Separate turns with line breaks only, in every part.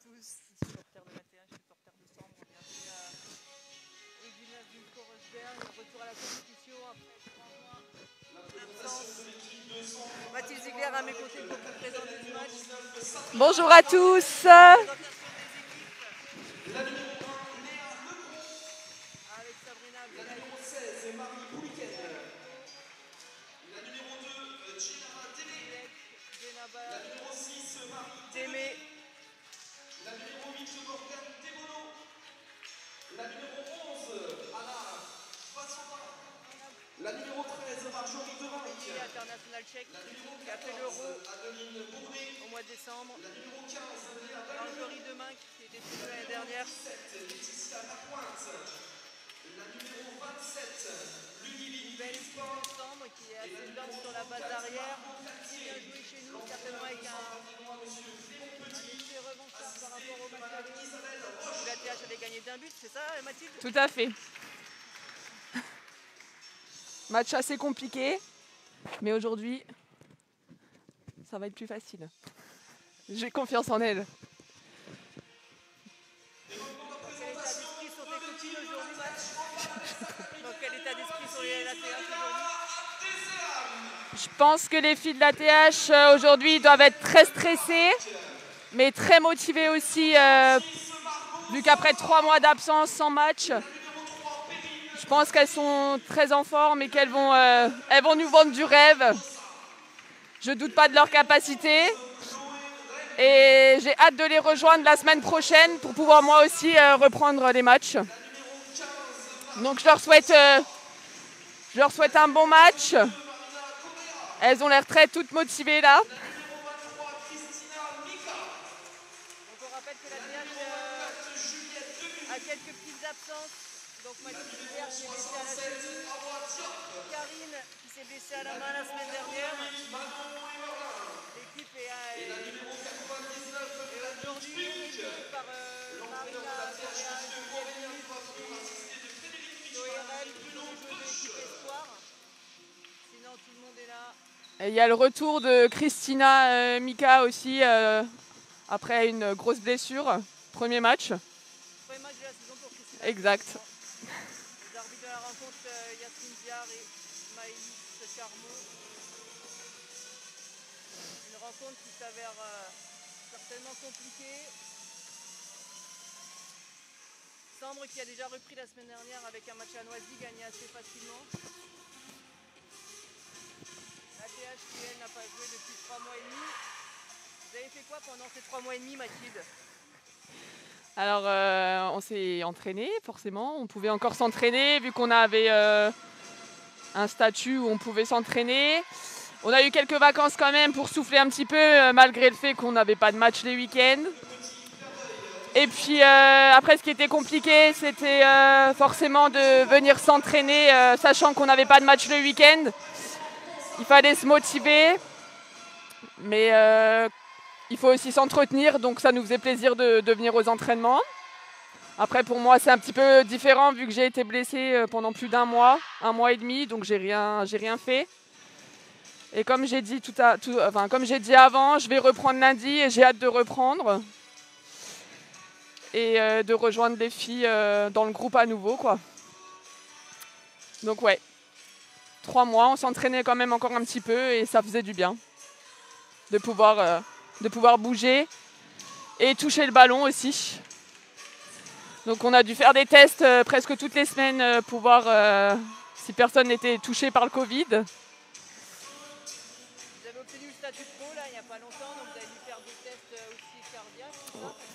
tous, supporters de l'ATH, supporters de Sambre. Bienvenue au gymnase d'Ulco Rosberg. Retour à la compétition après 3 mois d'absence. Mathilde Ziegler à mes côtés pour vous présenter ce match.
Bonjour à tous.
La numéro 1, Léa Legros. Avec Sabrina Abdelhaï. La numéro 16, Marie Bouliken. La numéro 2, Jenaba Démé. La numéro 6, Marie Démé. La numéro 8, Morgane Debono. La numéro 11, Anna Vassova. La numéro 13, Marjorie Devaille. International tchèque qui a fait l'Euro Adeline Bourré au mois de décembre. La numéro 15, Léa Marjorie Demain qui était chez nous l'année dernière. 7, Laetitia Lapointe. La numéro 27, Ludivine Belsport ensemble qui est assez lente sur la base arrière. Qui vient jouer chez nous certainement avec un effet revanchard par rapport au match aller. L'ATH avait gagné d'un but, c'est ça Mathilde?
Tout à fait. Match assez compliqué, mais aujourd'hui, ça va être plus facile. J'ai confiance en elle.
Quel état d'esprit sont tes copines aujourd'hui, Math? Dans quel état d'esprit sont les l'ATH aujourd'hui?
Je pense que les filles de l'ATH aujourd'hui doivent être très stressées, mais très motivées aussi, vu qu'après 3 mois d'absence sans match, je pense qu'elles sont très en forme et qu'elles vont, elles vont nous vendre du rêve. Je ne doute pas de leur capacité. Et j'ai hâte de les rejoindre la semaine prochaine pour pouvoir moi aussi reprendre les matchs. Donc je leur souhaite un bon match. Elles ont l'air toutes motivées là.
Donc on rappelle que l'ATH a quelques petites absences. Donc Mathilde Ziegler qui est blessée à la cheville. Karine qui s'est blessée à la main la semaine dernière. L'équipe est aujourd'hui par Marina Correa, Juliette Noérel qui ont joué de l'équipe Espoir. Sinon tout le monde est là.
Et il y a le retour de Christina Mika aussi après une grosse blessure. Premier match.
Premier match de la saison pour Christina.
Exact.
Les arbitres de la rencontre, Yasmine Diar et Maëlys Carmot. Une rencontre qui s'avère certainement compliquée. Sambre qui a déjà repris la semaine dernière avec un match à Noisy gagné assez facilement. L'ATH qui elle n'a pas joué depuis 3 mois et demi. Vous avez fait quoi pendant ces 3 mois et demi, Mathilde?
Alors on s'est entraîné forcément. On pouvait encore s'entraîner vu qu'on avait un statut où on pouvait s'entraîner. On a eu quelques vacances quand même pour souffler un petit peu malgré le fait qu'on n'avait pas de match les week-ends. Et puis après ce qui était compliqué c'était forcément de venir s'entraîner sachant qu'on n'avait pas de match le week-end. Il fallait se motiver. Mais il faut aussi s'entretenir, donc ça nous faisait plaisir de venir aux entraînements. Après pour moi c'est un petit peu différent vu que j'ai été blessée pendant plus d'1 mois, 1 mois et demi, donc j'ai rien fait. Et comme j'ai dit comme j'ai dit avant, je vais reprendre lundi et j'ai hâte de reprendre. Et de rejoindre les filles dans le groupe à nouveau, quoi. Donc ouais, 3 mois, on s'entraînait quand même encore un petit peu et ça faisait du bien de pouvoir bouger et toucher le ballon aussi. Donc on a dû faire des tests presque toutes les semaines pour voir si personne n'était touché par le Covid.
Vous avez obtenu le statut pro là il n'y a pas longtemps, donc vous avez dû faire des tests aussi cardiaques.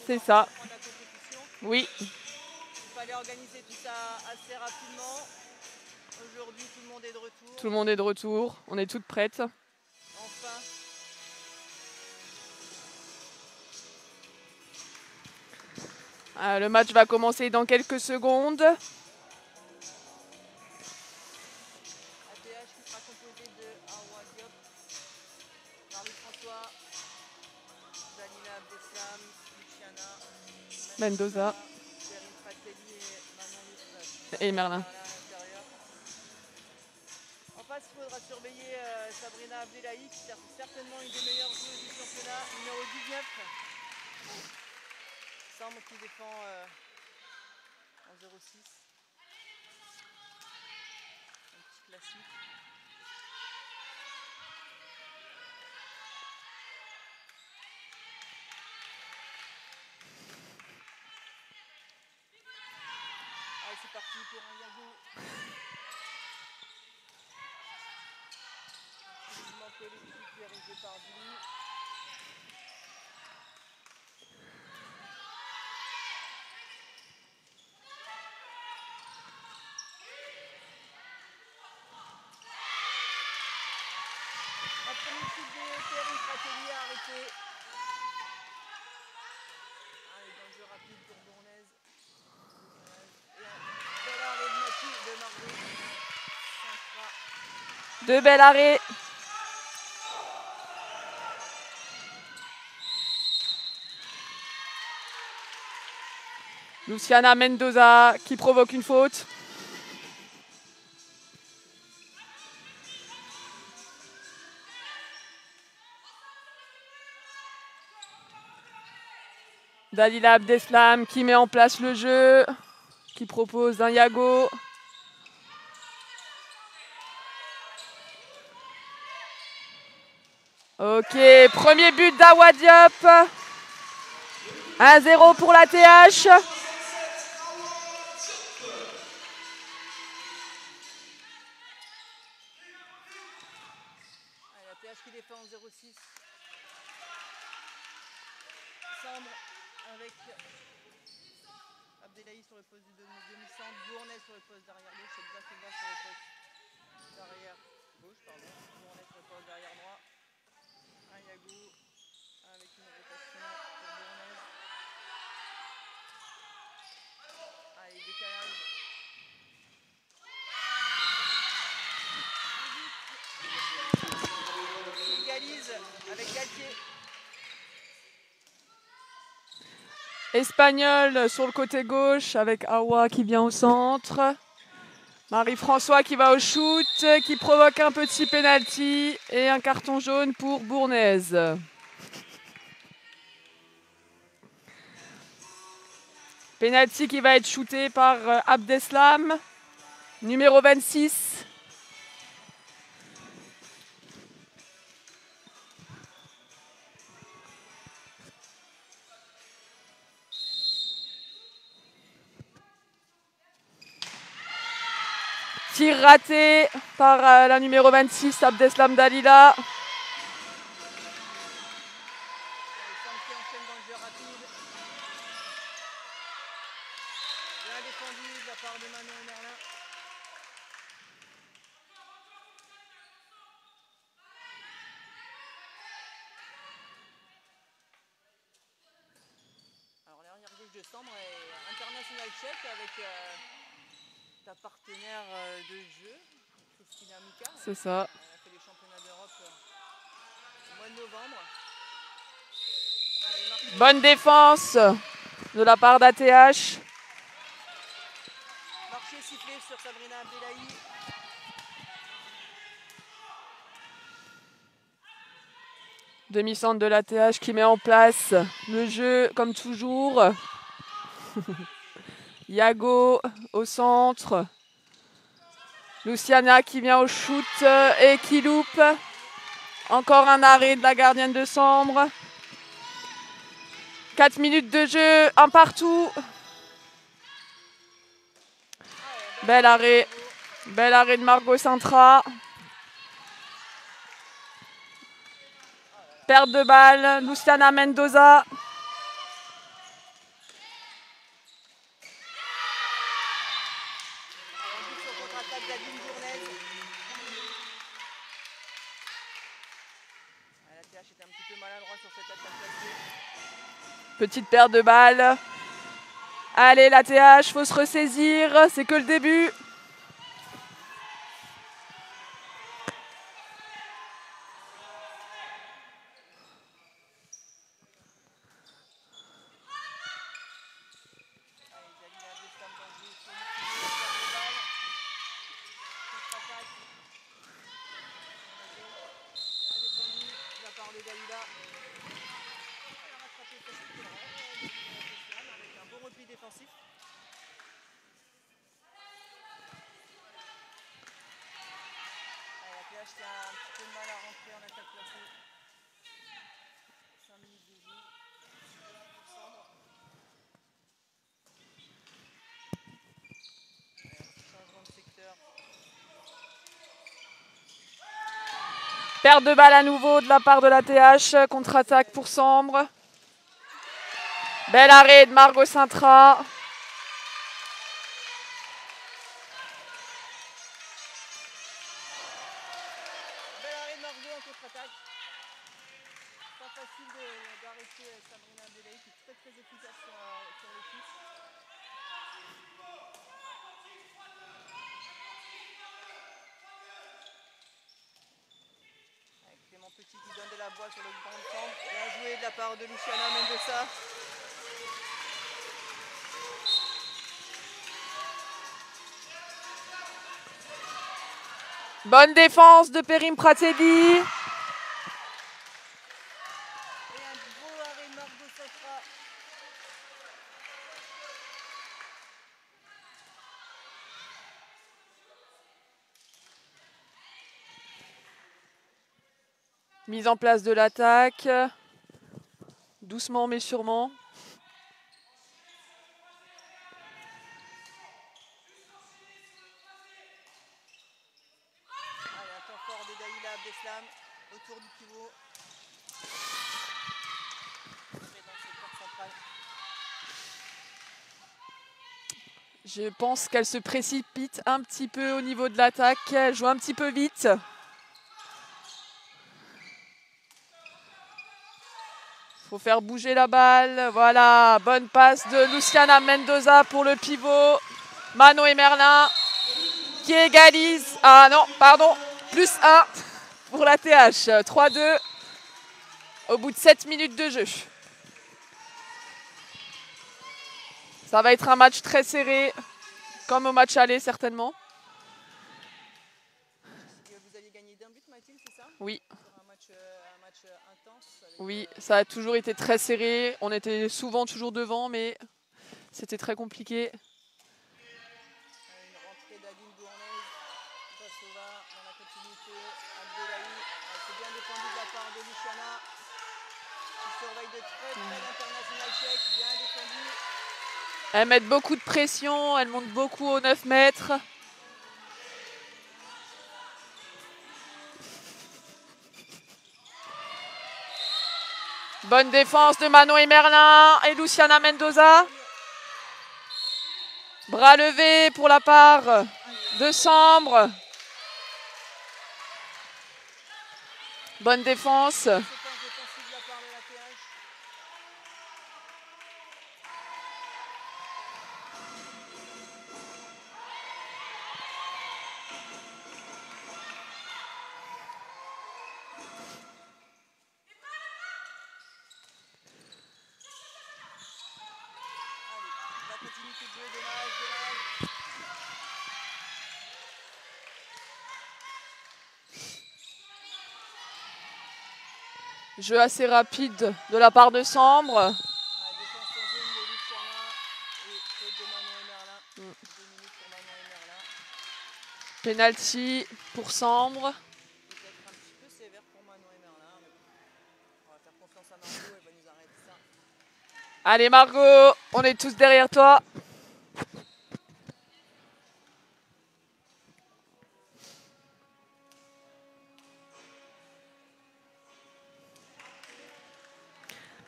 C'est ça.
Pour la compétition.
Oui.
Il fallait organiser tout ça assez rapidement. Aujourd'hui tout le monde est de retour.
Tout le monde est de retour, on est toutes prêtes.
Enfin.
Le match va commencer dans quelques secondes.
ATH qui sera composé de Arwa Diop, Marie-François, Dalila Abdeslam, Luciana,
Mendoza
Perrine Fratelli et Manon Youssef.
et Merlin.
À l'intérieur. En face, il faudra surveiller Sabrina Abdelhaï, qui est certainement une des meilleures joueuses du championnat, numéro 19. Sambre qui défend en 0-6. Un petit classique. Allez, c'est parti pour un Yago. Mouvement collectif dirigé par Billy. Un premier shoot de Terry Fratelli à arrêter. Allez, dans le jeu rapide pour Bournaise. Et un bel arrêt de Mathieu de Margot.
Deux belles arrêts. Luciana Mendoza qui provoque une faute. Dalila Abdeslam qui met en place le jeu, qui propose un Yago. Ok, premier but d'Awa Diop. 1-0 pour la TH.
La TH qui défend en 0-6. Sambre avec Abdelahi sur le poste du demi-centre, Bournet sur le poste d'arrière gauche, et Bafeba sur le poste d'arrière gauche, Bournet sur le poste d'arrière droit. Un Yago avec une rotation pour Bournet. Allez, décalage. Qui égalise avec Galtier.
Espagnol sur le côté gauche avec Awa qui vient au centre. Marie-François qui va au shoot, qui provoque un petit penalty et un carton jaune pour Bournaise. Penalty qui va être shooté par Abdeslam, numéro 26. Tir raté par la numéro 26, Abdeslam Dalila.
Bien défendu de la part de Manon et Merlin. Alors l'arrière gauche de Sambre est international tchèque avec ta partenaire de jeu, Christina Mika.
C'est ça.
Elle a fait les championnats d'Europe au mois de novembre. Allez,
bonne défense de la part d'ATH.
Marché sifflé sur Sabrina Abdelahi.
Demi-centre de l'ATH qui met en place le jeu comme toujours. Yago au centre. Luciana qui vient au shoot et qui loupe. Encore un arrêt de la gardienne de Sambre. 4 minutes de jeu, un partout. Bel arrêt de Margot Sintra. Perte de balle, Luciana Mendoza. Petite perte de balle. Allez, la TH, faut se ressaisir. C'est que le début.
TH qui a un petit peu de mal à rentrer en attaque placée. 5 minutes de jeu. Changement de secteur.
Perte de balle à nouveau de la part de la TH. Contre-attaque pour Sambre. Bel arrêt de Margot Sintra.
Bel arrêt de Margot en contre-attaque. Pas facile d'arrêter Sabrina Belay qui est très très efficace sur les pistes. Avec Clément Petit qui donne de la voix sur le grand centre. Bien joué de la part de Luciana Mendoza.
Bonne défense de Perrine Pratedi.
Et un beau arrêt de Margot Sintra.
Mise en place de l'attaque. Doucement mais sûrement.
Allez, un temps fort de Daïla Abdeslam autour du pivot. Dans le secteur central.
Je pense qu'elle se précipite un petit peu au niveau de l'attaque. Elle joue un petit peu vite. Faut faire bouger la balle. Voilà, bonne passe de Luciana Mendoza pour le pivot. Manon et Merlin qui égalisent. Ah non, pardon, plus 1 pour la TH. 3-2 au bout de 7 minutes de jeu. Ça va être un match très serré, comme au match aller certainement.
Vous alliez gagner d'un but, Mathilde, c'est ça?
Oui.
Sur un match intense. Avec,
oui, ça a toujours été très serré. On était souvent toujours devant, mais c'était très compliqué.
Une rentrée d'Aline Bournaise. Vassova dans la continuité. Abdelaï. C'est bien défendu de la part de Luciana. Qui surveille de très près l'international tchèque. Bien défendu.
Elles mettent beaucoup de pression. Elles montent beaucoup aux 9 mètres. Bonne défense de Manon et Merlin et Luciana Mendoza. Bras levés pour la part de Sambre. Bonne défense. Jeu assez rapide de la part de Sambre. Penalty pour Sambre. Allez Margot, on est tous derrière toi.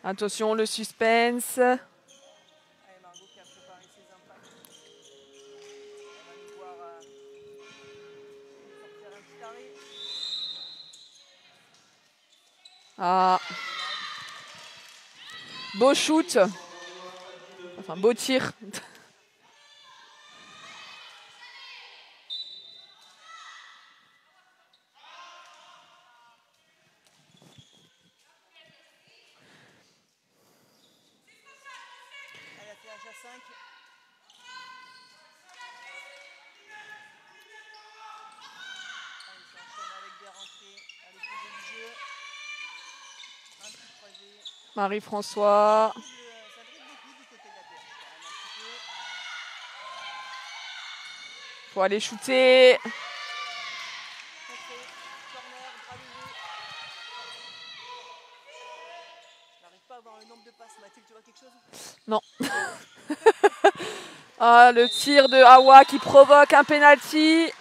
Attention, le suspense.
Allez, Margot qui a préparé ses impacts. On va nous voir sortir un petit arrêt.
Ah. Beau shoot. Enfin, beau tir.
Allez, la TH à 5. Allez, ça enchaîne avec des rentrées à l'opposé du jeu. Un petit croisé.
Marie-François.
Ça brille beaucoup du côté de la TH, quand même, un petit peu.
Faut aller shooter.
savoir le nombre de passes. Mathilde, tu vois quelque chose?
Non. Ah, le tir de Hawa qui provoque un penalty.
Dans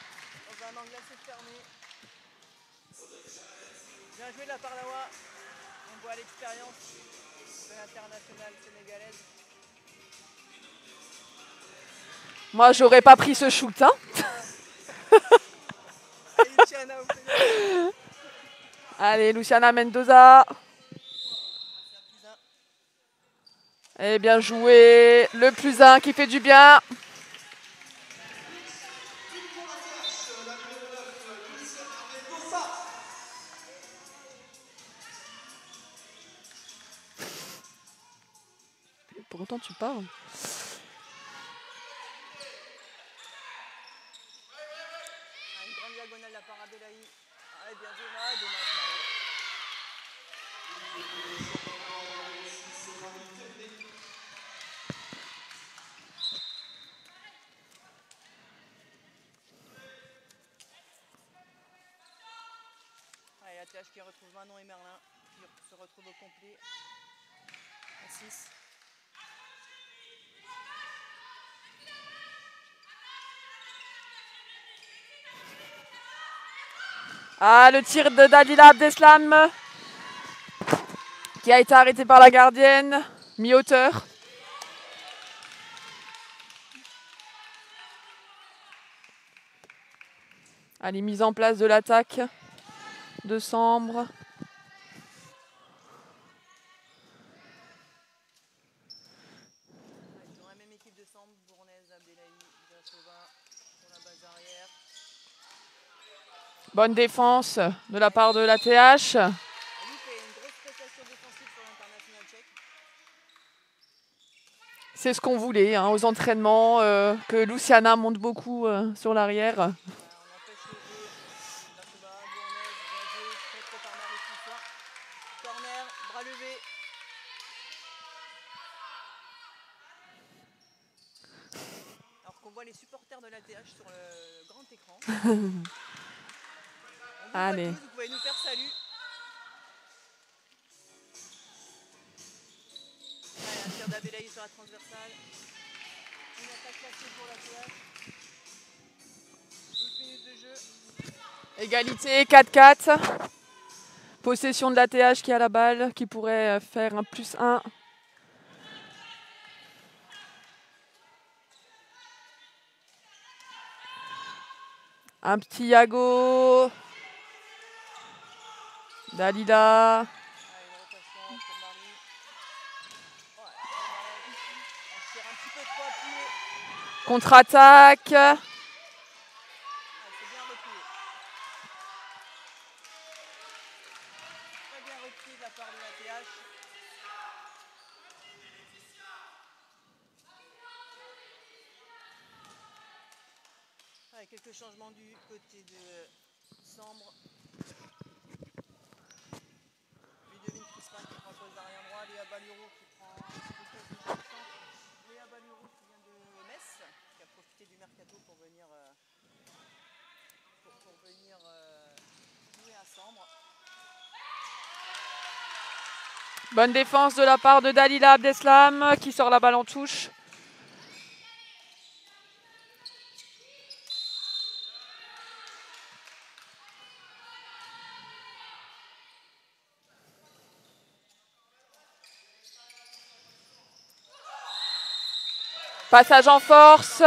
un angle assez fermé. Bien joué de la part d'Hawa. On voit l'expérience de l'internationale sénégalaise.
Moi, j'aurais pas pris ce shoot. Hein.
Allez, Luciana, au pénal.
Allez, Luciana Mendoza. Et bien joué. Le +1 qui fait du bien. Pourtant, tu parles.
Une grande diagonale de la part d'Abdelahi. Allez, bien joué, là, dommage. Allez, la TH qui retrouve Manon et Merlin, qui se retrouve au complet. À 6.
Ah, le tir de Dalila Abdeslam qui a été arrêté par la gardienne, mi-hauteur. Allez, mise en place de l'attaque de Sambre.
Dans la même équipe de Sambre, Bournaise, Abdelahi, Grasova sur la base arrière.
Bonne défense de la part de l'ATH.
Ali fait une grosse prestation défensive sur l'international tchèque.
C'est ce qu'on voulait hein, aux entraînements, que Luciana monte beaucoup sur l'arrière.
On empêche le jeu. Grasova, Bournaise, bien joué, contre par Marie-François. Corner, bras levé. Alors qu'on voit les supporters de l'ATH sur le grand écran. On vous
Allez.
voit tous, vous pouvez nous faire salut. Allez, un tir d'Abdelahi sur la transversale. Une attaque classée pour l'ATH. 12 minutes de jeu.
Égalité 4-4. Possession de l'ATH qui a la balle, qui pourrait faire un +1. Un petit Yago. Dalila.
Allez, une rotation pour Marie. Ouais, elle tire un petit peu trop appuyé.
Contre-attaque.
Elle s'est bien repliée. Très bien repris de la part de l'ATH. Avec quelques changements du côté de Sambre. Ludovine Crispin qui prend le poste d'arrière droit. Léa Balureau qui prend le poste de centre. Léa Balureau qui vient de Metz, qui a profité du mercato pour venir jouer à Sambre.
Bonne défense de la part de Dalila Abdeslam qui sort la balle en touche. Passage en force.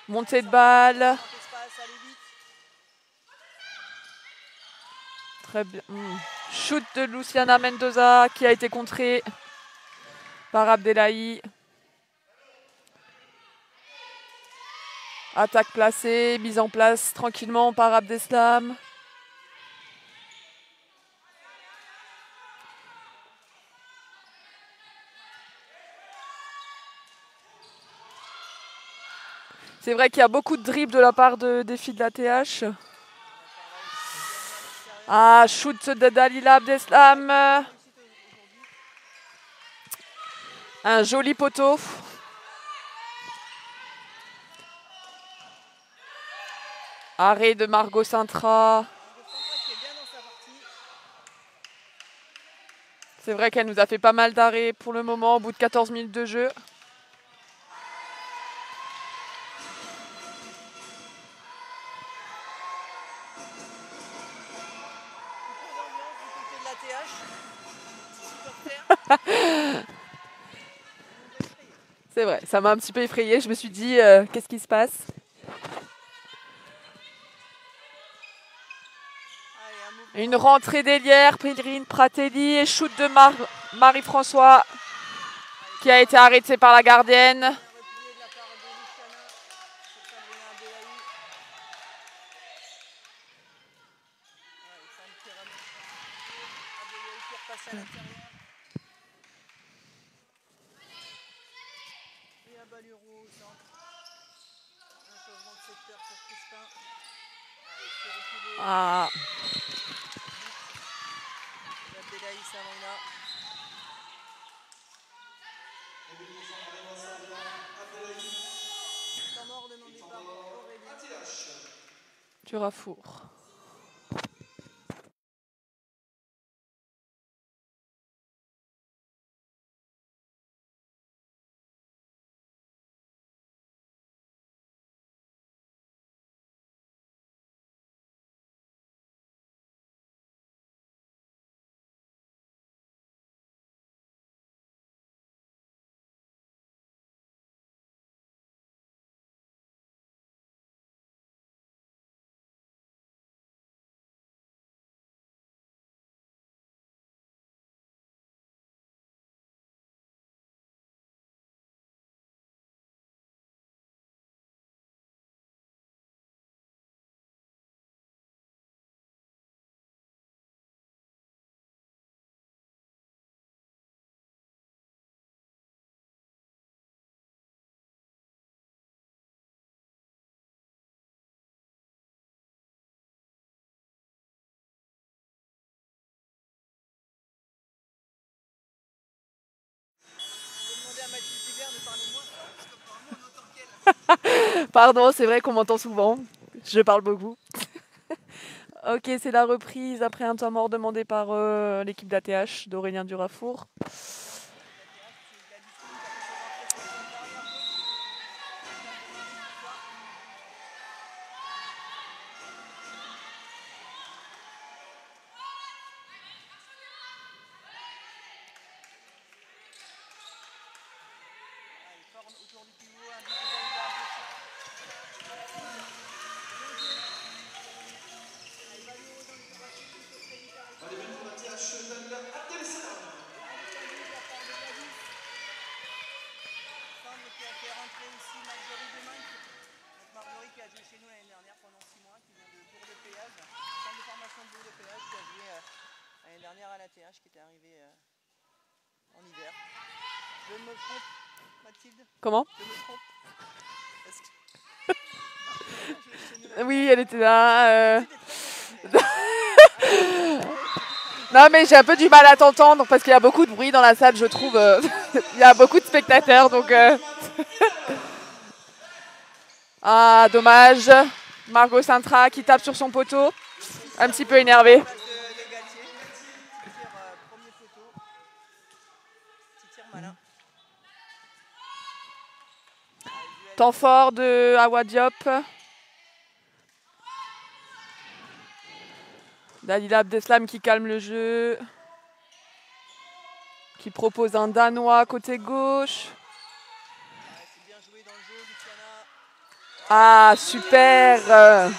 Montée de balle. Très bien. Shoot de Luciana Mendoza qui a été contré par Abdelahi. Attaque placée, mise en place tranquillement par Abdeslam. C'est vrai qu'il y a beaucoup de dribbles de la part des filles de l'ATH. Ah, shoot de Dalila Abdeslam. Un joli poteau. Arrêt de Margot Sintra. C'est vrai qu'elle nous a fait pas mal d'arrêts pour le moment au bout de 14 minutes de jeu. C'est vrai, ça m'a un petit peu effrayée. Je me suis dit, qu'est-ce qui se passe? Une rentrée d'Hélière, Pélerine Pratelli et shoot de Marie-François qui a été arrêté par la gardienne. Ah. Durafour. Pardon, c'est vrai qu'on m'entend souvent. Je parle beaucoup. Ok, c'est la reprise après un temps mort demandé par l'équipe d'ATH d'Aurélien Durafour. Qui était arrivé en hiver. Je me trompe, Mathilde? Comment? Je me trompe. Oui, elle était là. Non, mais j'ai un peu du mal à t'entendre parce qu'il y a beaucoup de bruit dans la salle, je trouve. Il y a beaucoup de spectateurs, donc... Ah, dommage. Margot Sintra qui tape sur son poteau. Un petit peu énervée. Temps fort de Awa Diop. Dalila Abdeslam qui calme le jeu. Qui propose un Danois côté gauche. Ah, super.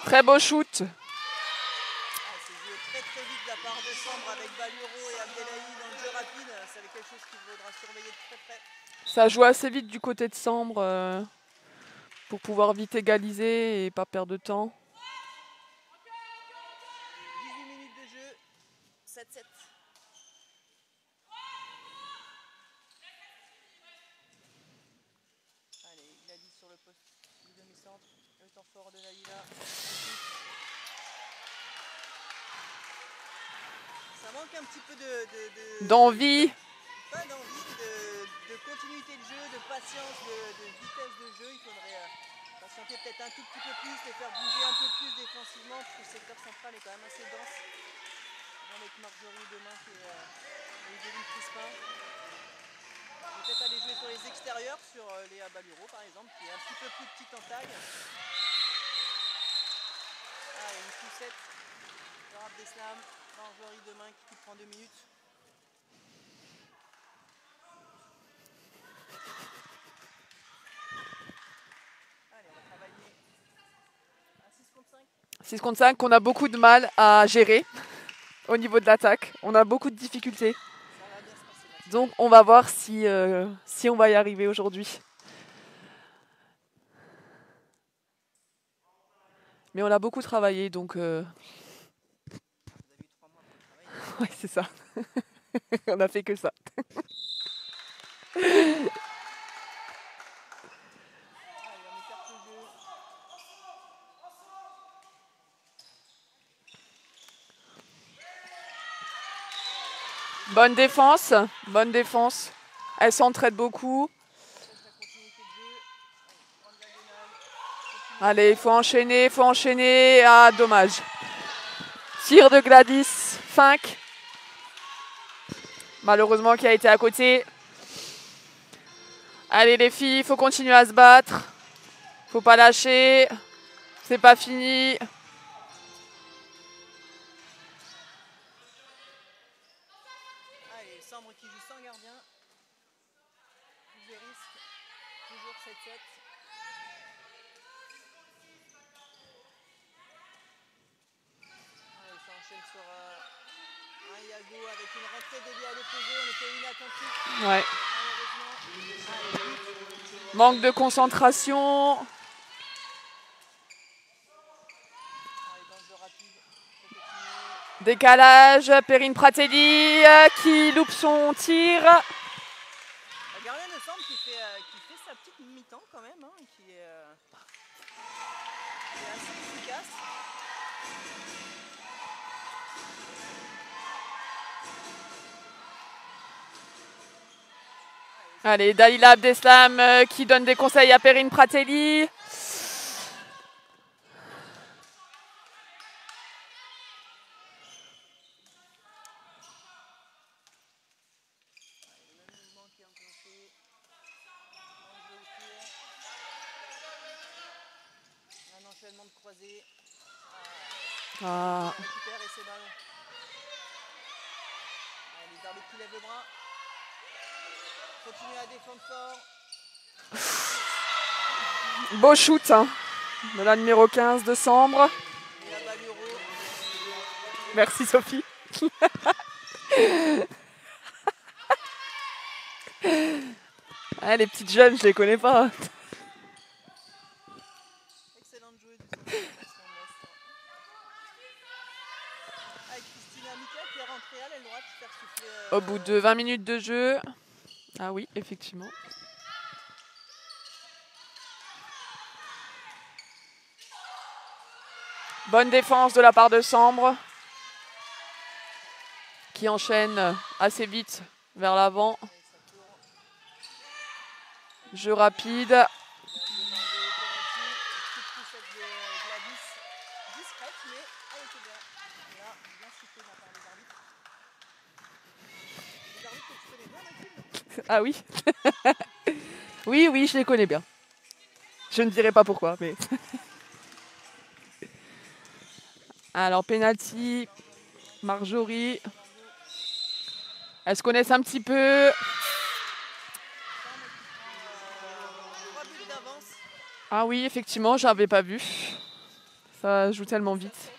Très beau shoot. Ça joue assez vite du côté de Sambre pour pouvoir vite égaliser et pas perdre de temps.
18 minutes de jeu, 7-7. Allez, Gladys sur le poste du demi-centre, le temps fort de Dalila. Ça manque un petit peu
d'envie.
Pas d'envie, de continuité de jeu, de patience, de vitesse de jeu. Il faudrait Patienter peut-être un tout petit peu plus, les faire bouger un peu plus défensivement, parce que le secteur central est quand même assez dense. Avec Marjorie demain qui est Evelyne Crispin. Peut-être aller jouer sur les extérieurs, sur Léa Baluro par exemple, qui est un petit peu plus petite en taille. Ah, il y a une poussette. Laura Abdeslam, Marjorie demain qui prend 2 minutes. Allez, on va travailler à 6 contre 5.
6 contre 5 qu'on a beaucoup de mal à gérer au niveau de l'attaque. On a beaucoup de difficultés.
Ça va bien se passer.
Donc on va voir si on va y arriver aujourd'hui. Mais on a beaucoup travaillé, donc...
Vous avez eu 3 mois pour le travail.
Ouais, c'est ça. On a fait que ça.
Allez, on écarte le jeu.
Bonne défense, bonne défense. Elle s'entraide beaucoup. Allez, il faut enchaîner, il faut enchaîner. Ah, dommage. Tir de Gladys, 5. Malheureusement, qui a été à côté. Allez, les filles, il faut continuer à se battre. Faut pas lâcher. C'est pas fini.
Allez, Sambre qui joue sans gardien. Plus de risque. Toujours 7-7. Allez, ça enchaîne sur un Yago avec une rentrée dédiée à l'opposé. On était inattentifs.
Ouais.
Malheureusement.
Manque de concentration.
Allez, dans le jeu rapide. Faut continuer.
Décalage. Perrine Pratelli qui loupe son tir.
La gardienne de Sambre qui fait sa petite mi-temps quand même, hein, qui est assez efficace.
Allez, Dalila Abdeslam qui donne des conseils à Perrine Pratelli.
Un enchaînement de croisés.
Ah.
On récupère et c'est ballon. Allez, les arbitres qui lèvent le bras. Continuez à défendre fort.
Beau shoot hein, de la numéro 15 de Sambre.
Et la Baluro.
Merci Sophie. Ah, les petites jeunes, je les connais pas.
Excellente joueuse du avec Christina Miquel qui est rentrée, elle a le droit de se faire souffler.
Au bout de 20 minutes de jeu. Ah oui, effectivement. Bonne défense de la part de Sambre. Qui enchaîne assez vite vers l'avant. Jeu rapide. Ah oui. Oui, oui, je les connais bien. Je ne dirai pas pourquoi, mais... Alors, penalty, Marjorie. Elles se connaissent un petit peu. Ah oui, effectivement, je n'avais pas vu. Ça joue tellement vite.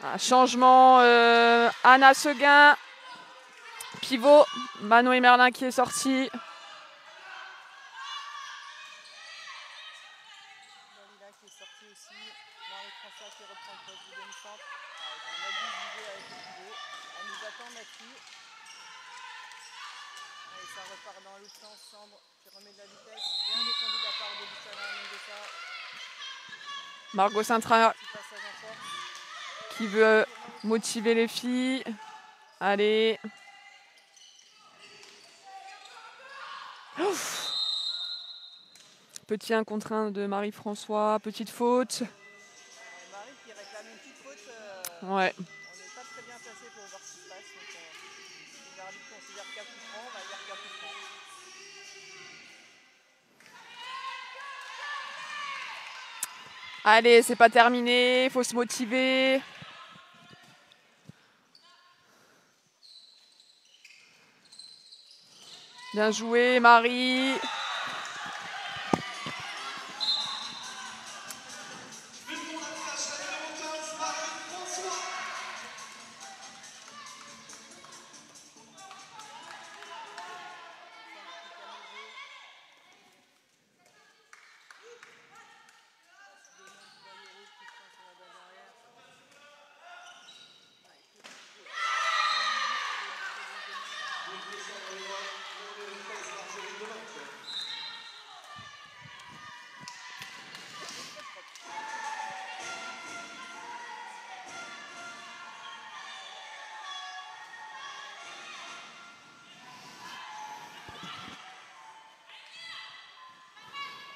Un changement, Anna Seguin. Pivot, Manoé Merlin qui est sorti.
Dalila qui est sorti aussi. Marie-François qui reprend le poste du demi-centre. On a dû viser avec le pivot. Elle nous attend Mathieu. Allez, ça repart dans l'autre sens. Sambre qui remet de la vitesse. Bien défendu de la part de Luciana Mendoza.
Margot Sintra
Petit passage en force.
qui veut motiver les filles. Allez. Ouf. Petit 1 contre 1 de Marie-François, petite faute.
Marie qui réclame une petite faute.
Ouais.
On n'est pas très bien placé pour voir ce qui se passe. Donc, si l'arbitre considère qu'il y a coup franc, on va dire qu'il y a coup franc.
Allez, c'est pas terminé, il faut se motiver. Bien joué, Marie.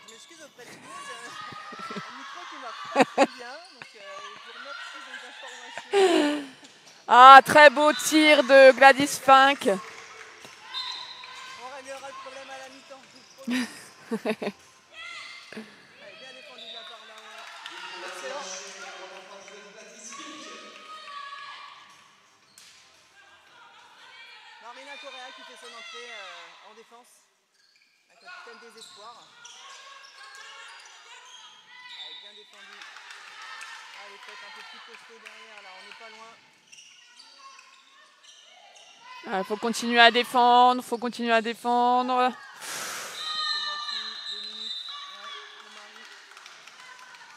Je m'excuse auprès de tout le monde, j'ai un micro qui marche pas très bien, donc je vous remercie des informations.
Ah, très beau tir de Gladys Fink.
On réglera le problème à la mi-temps, je vous promets. Allez, bien défendu de la part d'Arma. Excellent. Marina Correa qui fait son entrée en défense. La capitaine des espoirs. Allez, bien défendu. Allez, peut-être un peu plus costaud derrière, là, on n'est pas loin.
Il faut continuer à défendre, faut continuer à défendre.
Penalty, 2 minutes. Ouais, le mari.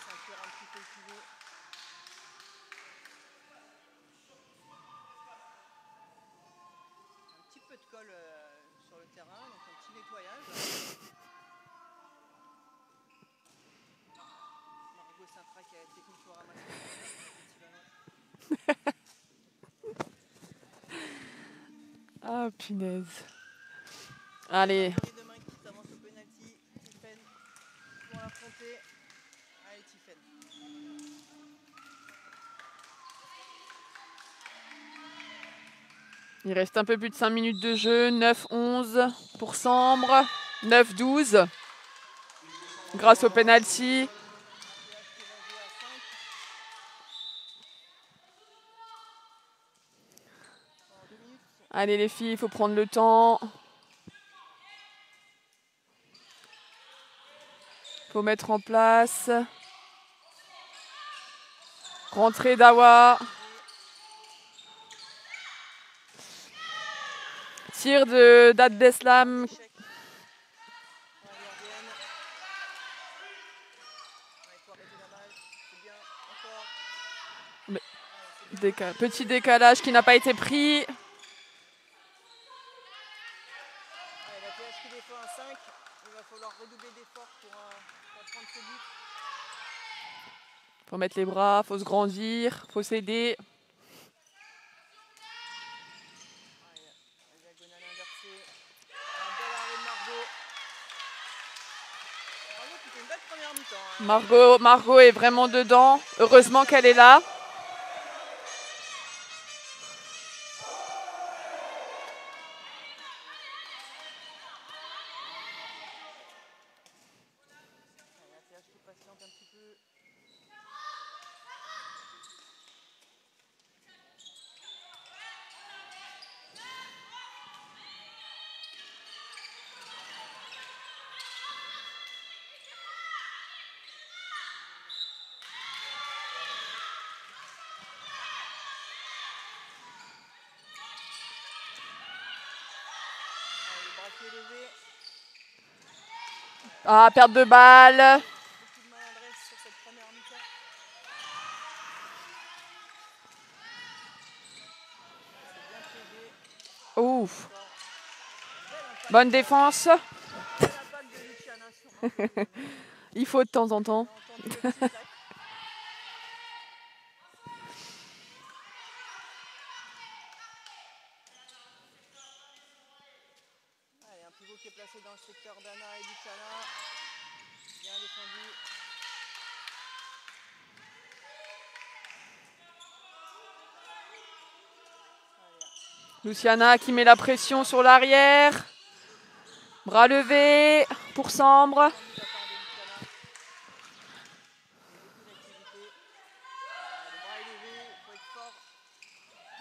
Ceinture un petit peu culée. Un petit peu de colle sur le terrain, donc un petit nettoyage. Margot Sintra qui a la technique pour ramasser le
Ah, punaise. Allez.
Les deux mains qui s'avancent au penalty. Tiffen pour l'affronter. Allez, Tiffen.
Il reste un peu plus de 5 minutes de jeu. 9-11 pour Sambre. 9-12. Grâce au penalty. Allez les filles, il faut prendre le temps. Il faut mettre en place. Rentrée d'Awa. Tir d'Abdeslam. Petit décalage qui n'a pas été pris.
La PH qui défend à 5. Il va falloir redoubler d'efforts pour prendre ce but.
Faut mettre les bras, faut se grandir, faut s'aider.
La diagonale inversée. Un bel arrêt de Margot. Margot qui fait une belle première mi-temps.
Margot est vraiment dedans. Heureusement qu'elle est là. Ah, perte de balle.
Beaucoup de maladresse sur cette première mi-temps.
Ouf. Bonne défense. Il faut de temps en temps.
Allez, un pivot qui est placé dans le secteur d'Anna et Luciana.
Luciana qui met la pression sur l'arrière. Bras levés pour Sambre.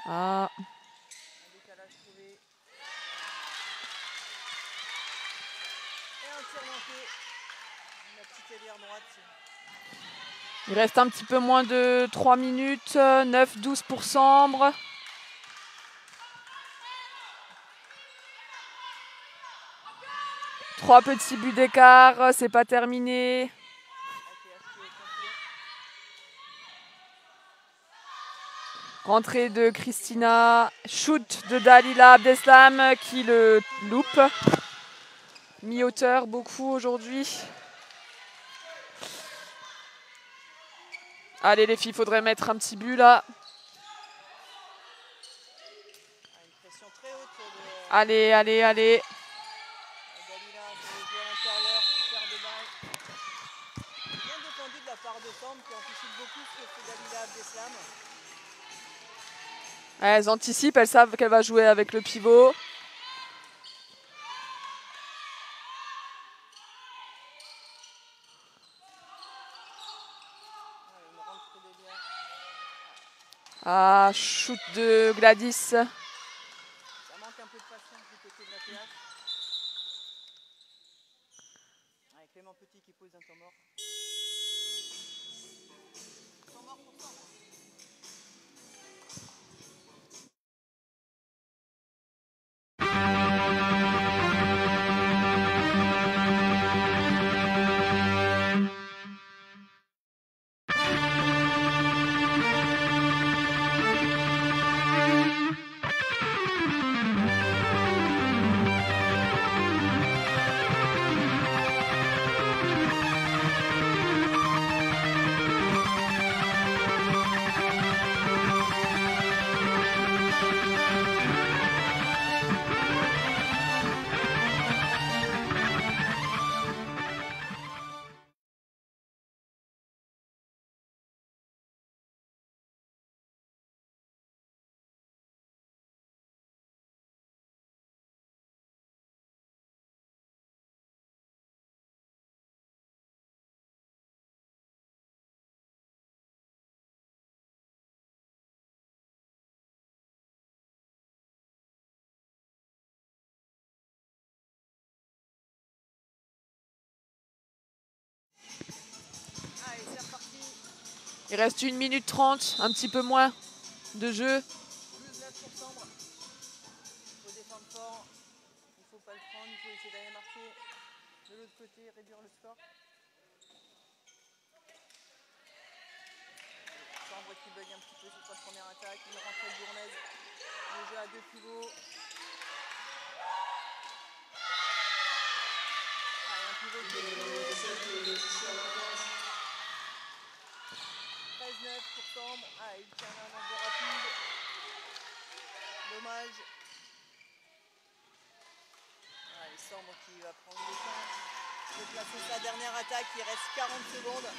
Ah. Il reste un petit peu moins de 3 minutes. 9-12 pour Sambre. Trois petits buts d'écart, c'est pas terminé. Rentrée de Christina, shoot de Dalila Abdeslam qui le loupe. Mi-hauteur beaucoup aujourd'hui. Allez les filles, il faudrait mettre un petit but là. Allez, allez, allez. Elles anticipent, elles savent qu'elle va jouer avec le pivot. Ah, shoot de Gladys. Ça manque un peu de patience du côté de la PH. Avec Clément Petit qui pose un temps mort. Il reste 1 minute 30, un petit peu moins de jeu. Plus 9 pour Sambre. Il faut défendre fort. Il ne faut pas le prendre, il faut essayer d'aller marquer de l'autre côté, réduire le score. Sambre qui bug un petit peu sur sa première attaque. Une rentrée de Bournaise. Le jeu à 2 pivots. Allez, un pivot qui est 13-9 pour Sambre. Ah, il tient un enjeu rapide. Dommage. Allez, Sambre qui va prendre le temps de placer sa dernière attaque. Il reste 40 secondes.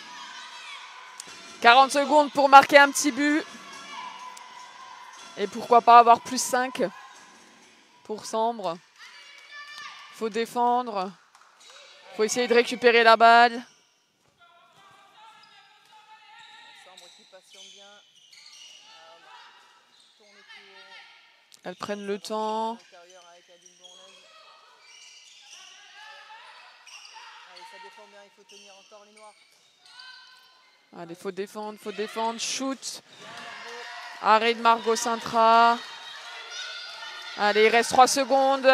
40 secondes pour marquer un petit but. Et pourquoi pas avoir plus 5 pour Sambre. Il faut défendre. Il faut essayer de récupérer la balle. Elles prennent le temps. Allez, faut défendre. Shoot. Arrêt de Margot Sintra. Allez, il reste 3 secondes.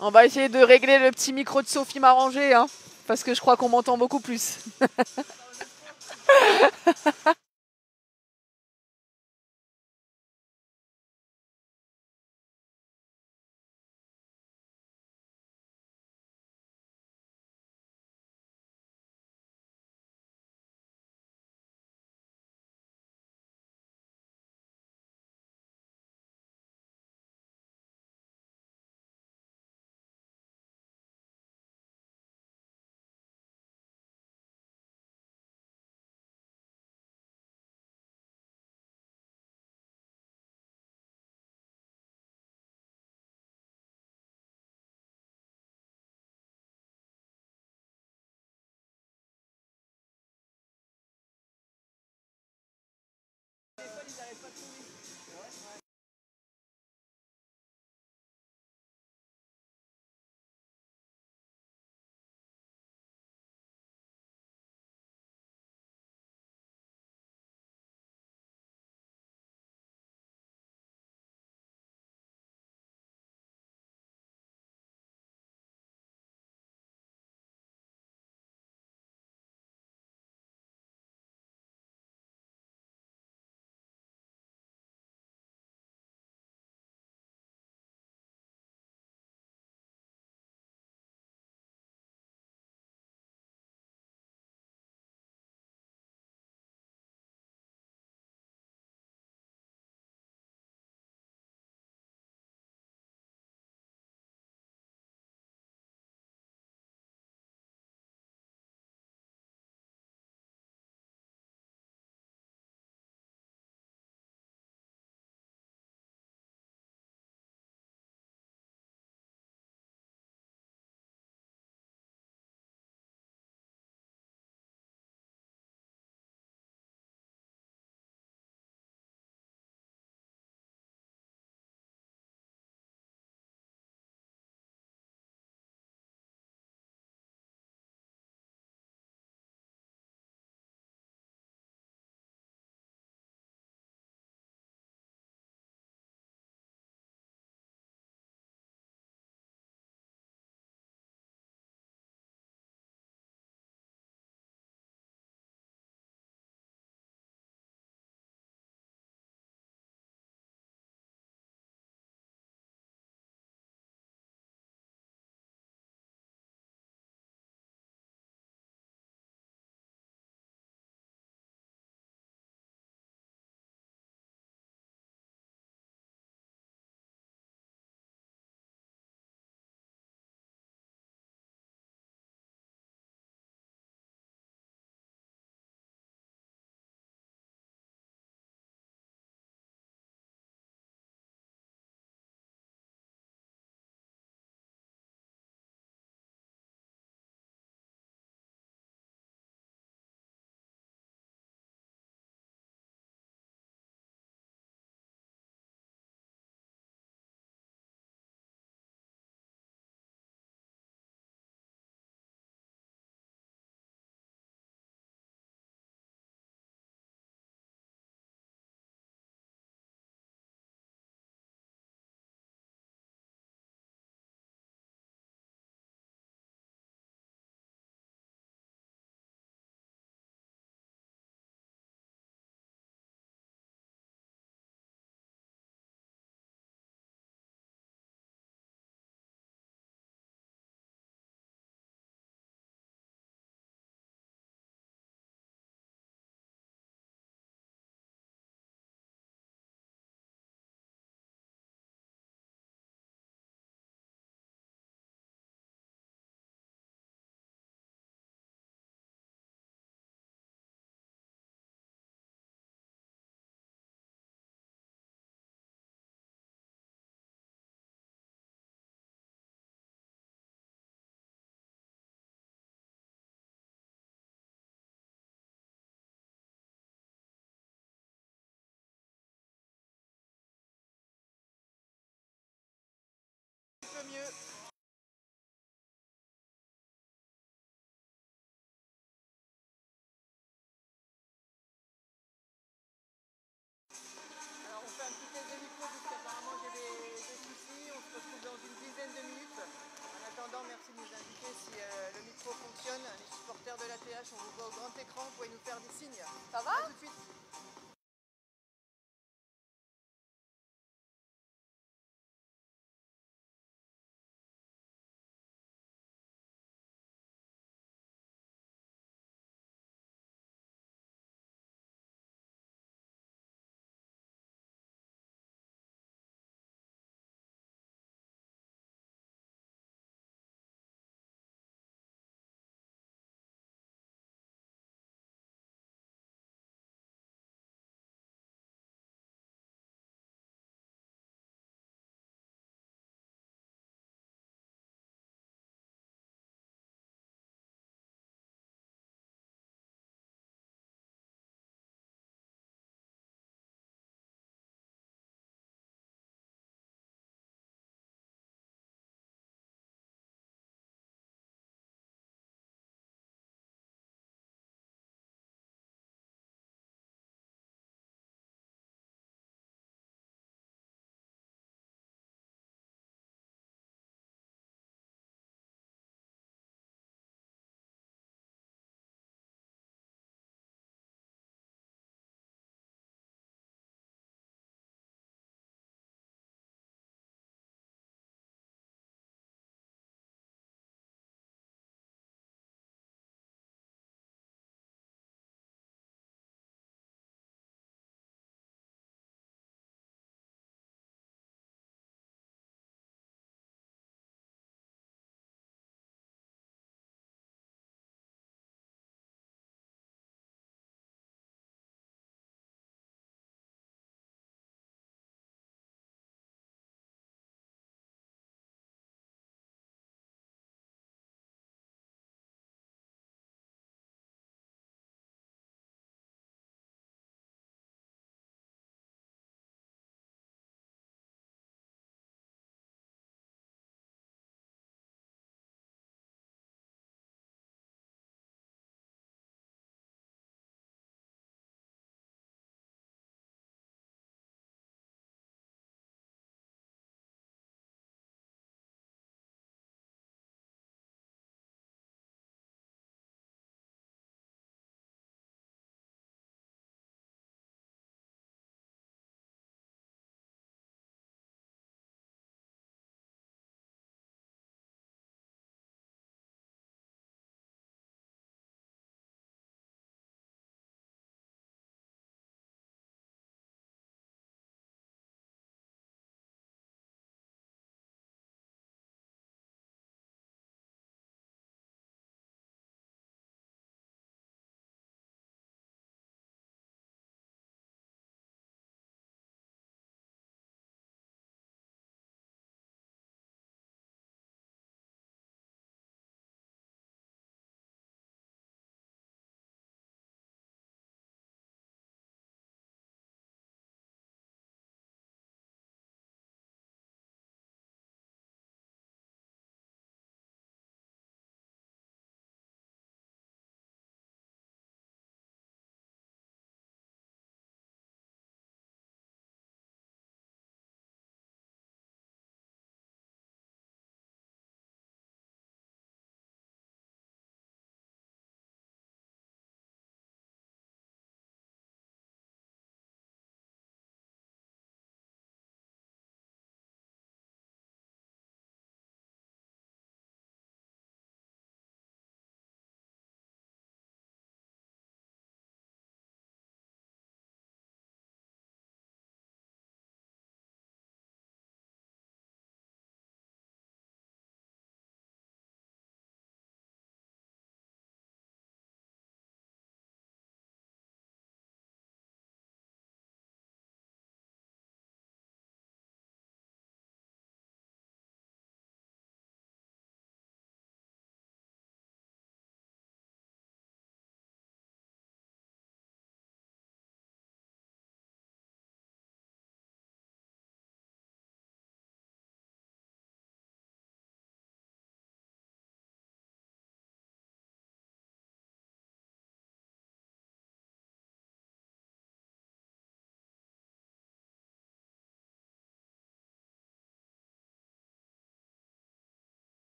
On va essayer de régler le petit micro de Sophie m'arranger, hein, parce que je crois qu'on m'entend beaucoup plus.
téléphones, ils n'arrêtent pas de sonner.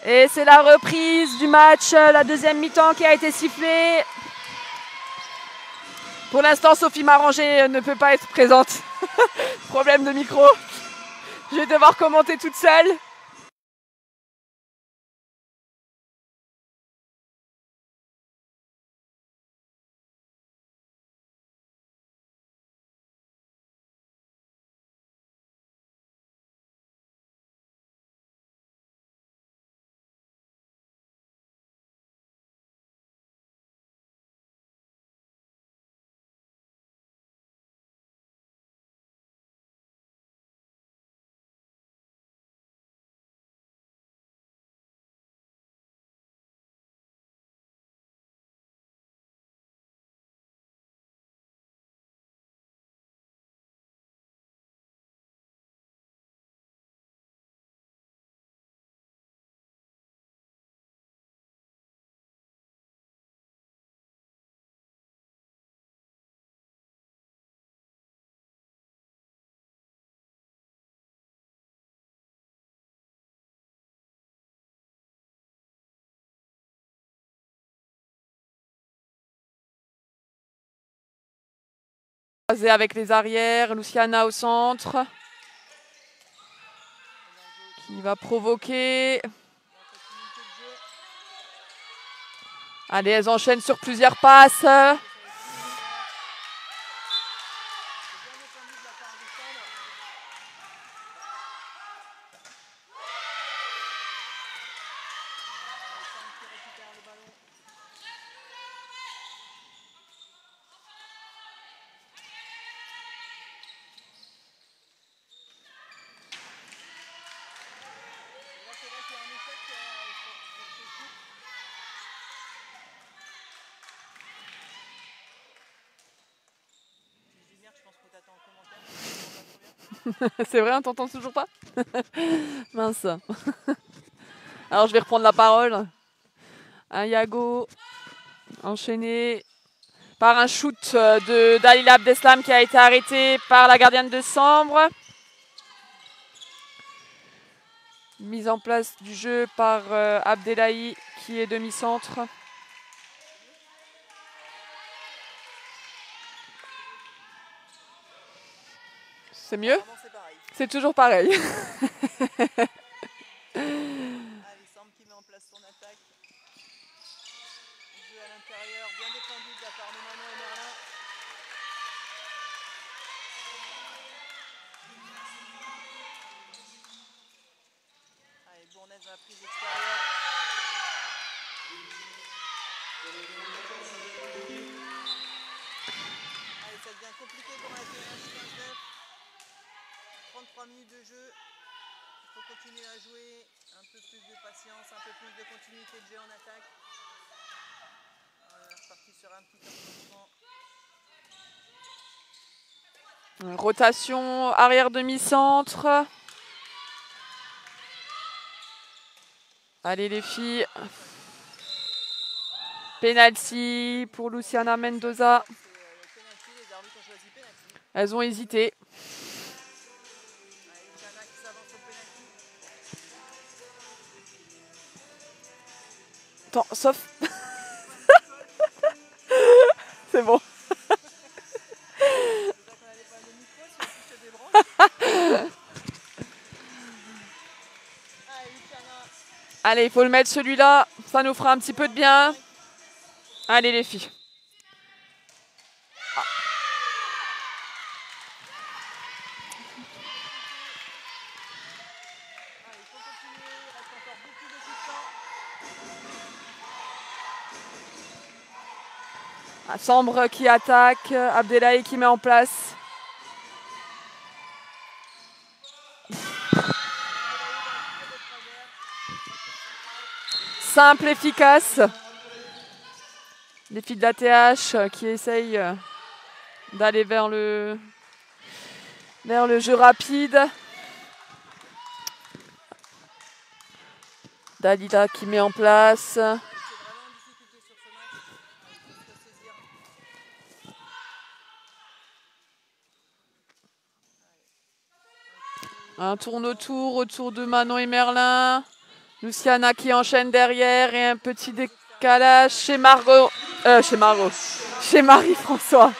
Et c'est la reprise du match, la deuxième mi-temps qui a été sifflée. Pour l'instant, Sophie Maranger ne peut pas être présente. Problème de micro. Je vais devoir commenter toute seule. Avec les arrières, Luciana au centre. Qui va provoquer. Allez, elles enchaînent sur plusieurs passes. C'est vrai, on t'entend toujours pas? Mince. Alors je vais reprendre la parole. Un Yago enchaîné par un shoot de Dalila Abdeslam qui a été arrêté par la gardienne de Sambre. Mise en place du jeu par Abdelahi qui est demi-centre. C'est mieux? C'est toujours pareil.
Allez, Sambre qui met en place son attaque. Jeu à l'intérieur, bien défendu de la part de Manon et Merlin. Allez, Bournaise dans la prise extérieure. Allez, ça devient compliqué pour la TH 15-9. 33 minutes de jeu. Il faut continuer à jouer. Un peu plus de patience, un peu plus de continuité de jeu en attaque. On est reparti sur un petit temps.
Rotation arrière demi-centre. Allez les filles. Penalty pour Luciana Mendoza. Elles ont hésité. Attends, sauf. C'est bon. Allez, il faut le mettre celui-là. Ça nous fera un petit peu de bien. Allez les filles. Sambre qui attaque, Abdelahi qui met en place. Simple, efficace. Les filles de la TH qui essayent d'aller vers le jeu rapide. Dalila qui met en place. Un tourne autour de Manon et Merlin. Luciana qui enchaîne derrière et un petit décalage chez Margot. Chez Marie-François.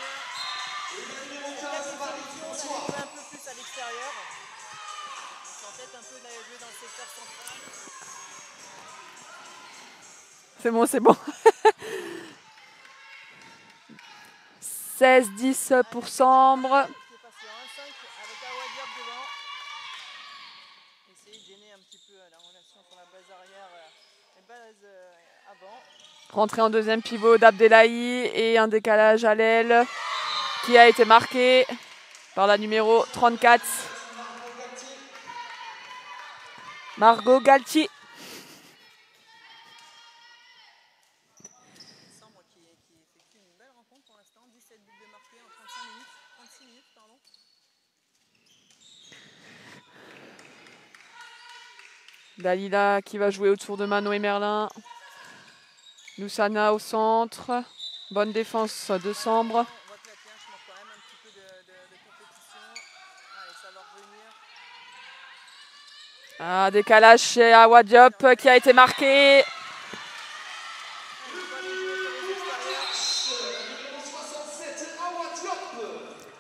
C'est bon, c'est bon. 16-10 pour Sambre. Rentrée en deuxième pivot d'Abdelahi et un décalage à l'aile qui a été marqué par la numéro 34. Margot Galtier. Dalila qui va jouer autour de Mano et Merlin. Luciana au centre. Bonne défense de Sambre. Ah, décalage chez Awa Diop qui a été marqué.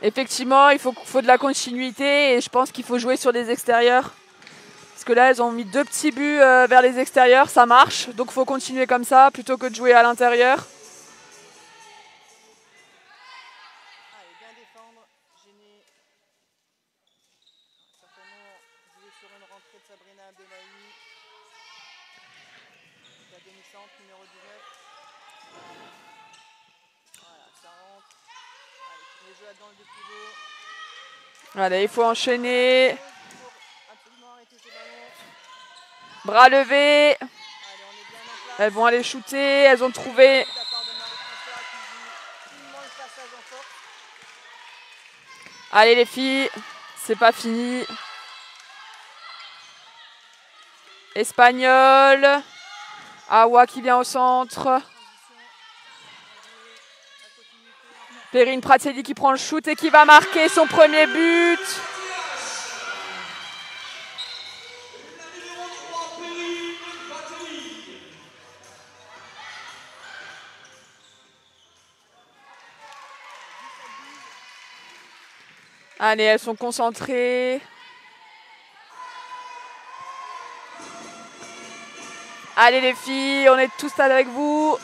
Effectivement, il faut de la continuité et je pense qu'il faut jouer sur les extérieurs. Parce que là, elles ont mis 2 petits buts vers les extérieurs, ça marche. Donc il faut continuer comme ça plutôt que de jouer à l'intérieur. Allez, il faut enchaîner. Bras levés. Elles vont aller shooter. Elles ont trouvé. Allez les filles, c'est pas fini. Espagnol. Awa qui vient au centre. Perrine Pratelli qui prend le shoot et qui va marquer son premier but. Allez, elles sont concentrées. Allez les filles, on est tous avec vous.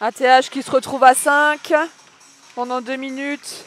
ATH qui se retrouve à 5 pendant 2 minutes.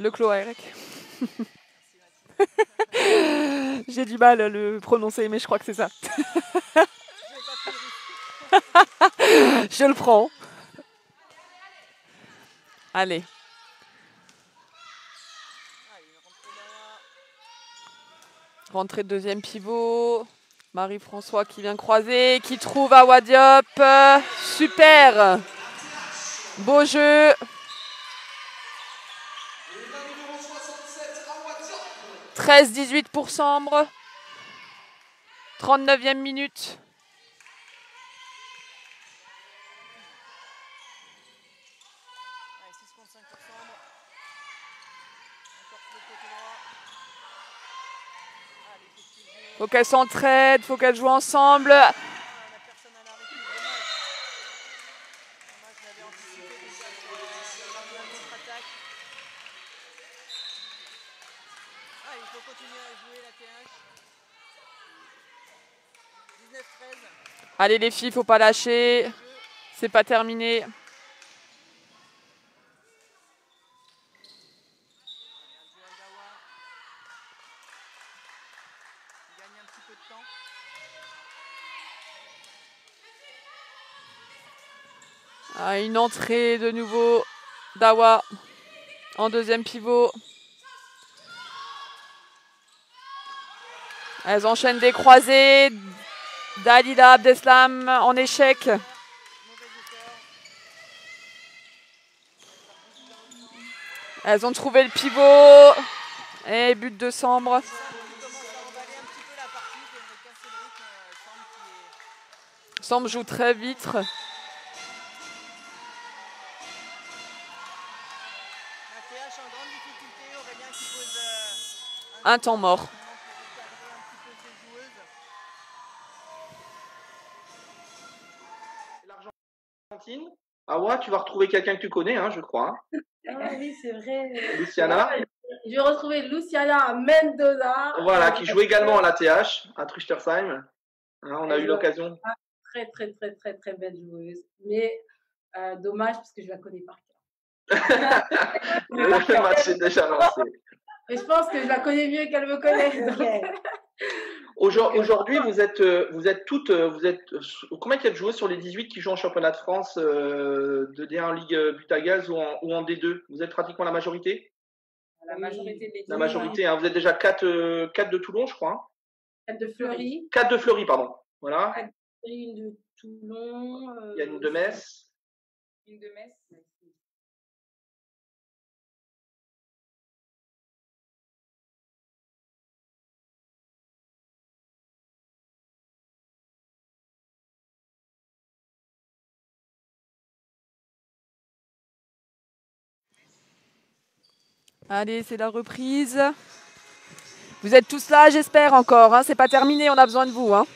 Le clos Eric. J'ai du mal à le prononcer, mais je crois que c'est ça. Je le prends. Allez. Rentrée de deuxième pivot. Marie-François qui vient croiser, qui trouve Awa Diop. Super. Beau jeu. 13-18 pour Sambre. 39e minute. Faut qu'elles s'entraident, faut qu'elles jouent ensemble.
On a personne à la récup, dommage. Dommage, je l'avais anticipé déjà sur la contre-attaque. Ah, il faut continuer à jouer la TH. 19-13.
Allez les filles, faut pas lâcher. C'est pas terminé. Ah, une entrée de nouveau d'Awa en deuxième pivot. Elles enchaînent des croisés. Dalila Abdeslam en échec. Elles ont trouvé le pivot. Et but de Sambre. Sambre joue très vite. Un temps mort.
L'Argentine. Awa, tu vas retrouver quelqu'un que tu connais, hein, je crois. Hein.
Ah oui, c'est vrai.
Luciana.
Je vais retrouver Luciana Mendoza.
Voilà, qui joue également à l'ATH, à Trichtersheim. Hein, on a eu l'occasion.
Très, très, très, très, très belle joueuse. Mais dommage, parce que je la connais par cœur.
Le match est déjà lancé.
Et je pense que je la connais mieux qu'elle me connaît.
Aujourd'hui, vous êtes toutes, combien il y a de joueuses sur les 18 qui jouent en championnat de France de D1 Ligue but à gaz ou en D2? Vous êtes pratiquement la majorité?
La majorité des
La majorité, hein, vous êtes déjà 4 de Toulon, je crois. Hein.
4 de Fleury.
4 de Fleury, pardon. Voilà.
4 de Fleury, une de Toulon.
Il y a une de Metz.
Une de Metz.
Allez, c'est la reprise. Vous êtes tous là, j'espère encore. Hein. C'est pas terminé, on a besoin de vous. Hein.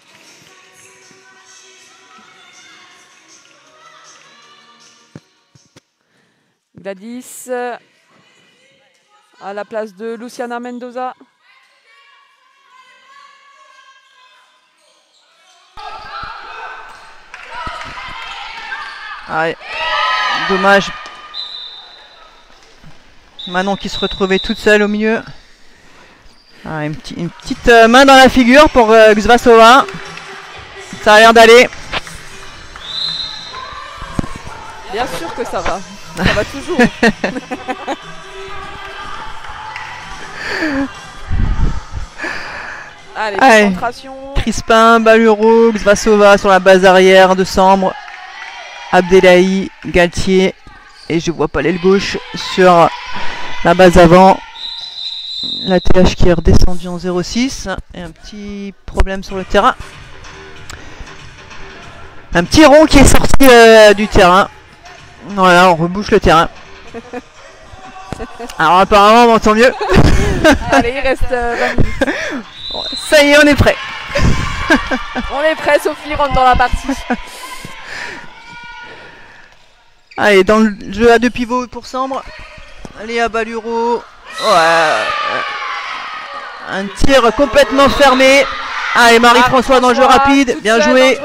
Gladys à la place de Luciana Mendoza.
Ah, dommage. Manon qui se retrouvait toute seule au milieu. Ah, une petite main dans la figure pour Gzvasova. Ça a l'air d'aller.
Bien sûr que ça va. Ça va toujours. Allez, concentration.
Crispin, Baluro, Gzvasova sur la base arrière de Sambre. Abdelahi, Galtier. Et je vois pas l'aile gauche sur la base avant. La TH qui est redescendue en 0,6. Et un petit problème sur le terrain. Un petit rond qui est sorti du terrain. Voilà, on rebouche le terrain. Alors apparemment on m'entend mieux.
Allez, il reste 20 minutes.
Bon, ça y est, on est prêt.
On est prêt, Sophie rentre dans la partie.
Allez, dans le jeu à deux pivots pour Sambre. Léa Baluro. Ouais. Un tir complètement fermé. Allez, Marie-François dans le jeu rapide. Bien joué.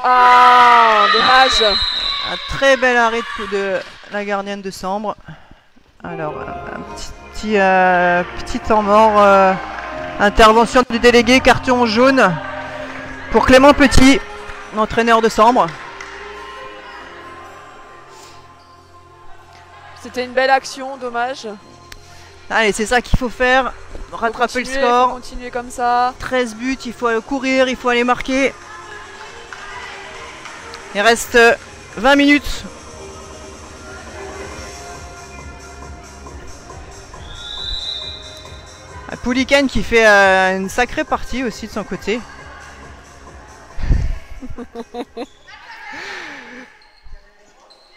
Ah, dommage.
Un très bel arrêt de la gardienne de Sambre. Alors, un petit temps mort. Intervention du délégué, carton jaune pour Clément Petit, l'entraîneur de Sambre.
C'était une belle action, dommage.
Allez, c'est ça qu'il faut faire. Rattraper le score.
Continuer comme ça.
13 buts, il faut courir, il faut aller marquer. Il reste 20 minutes. Pouliken qui fait une sacrée partie aussi de son côté.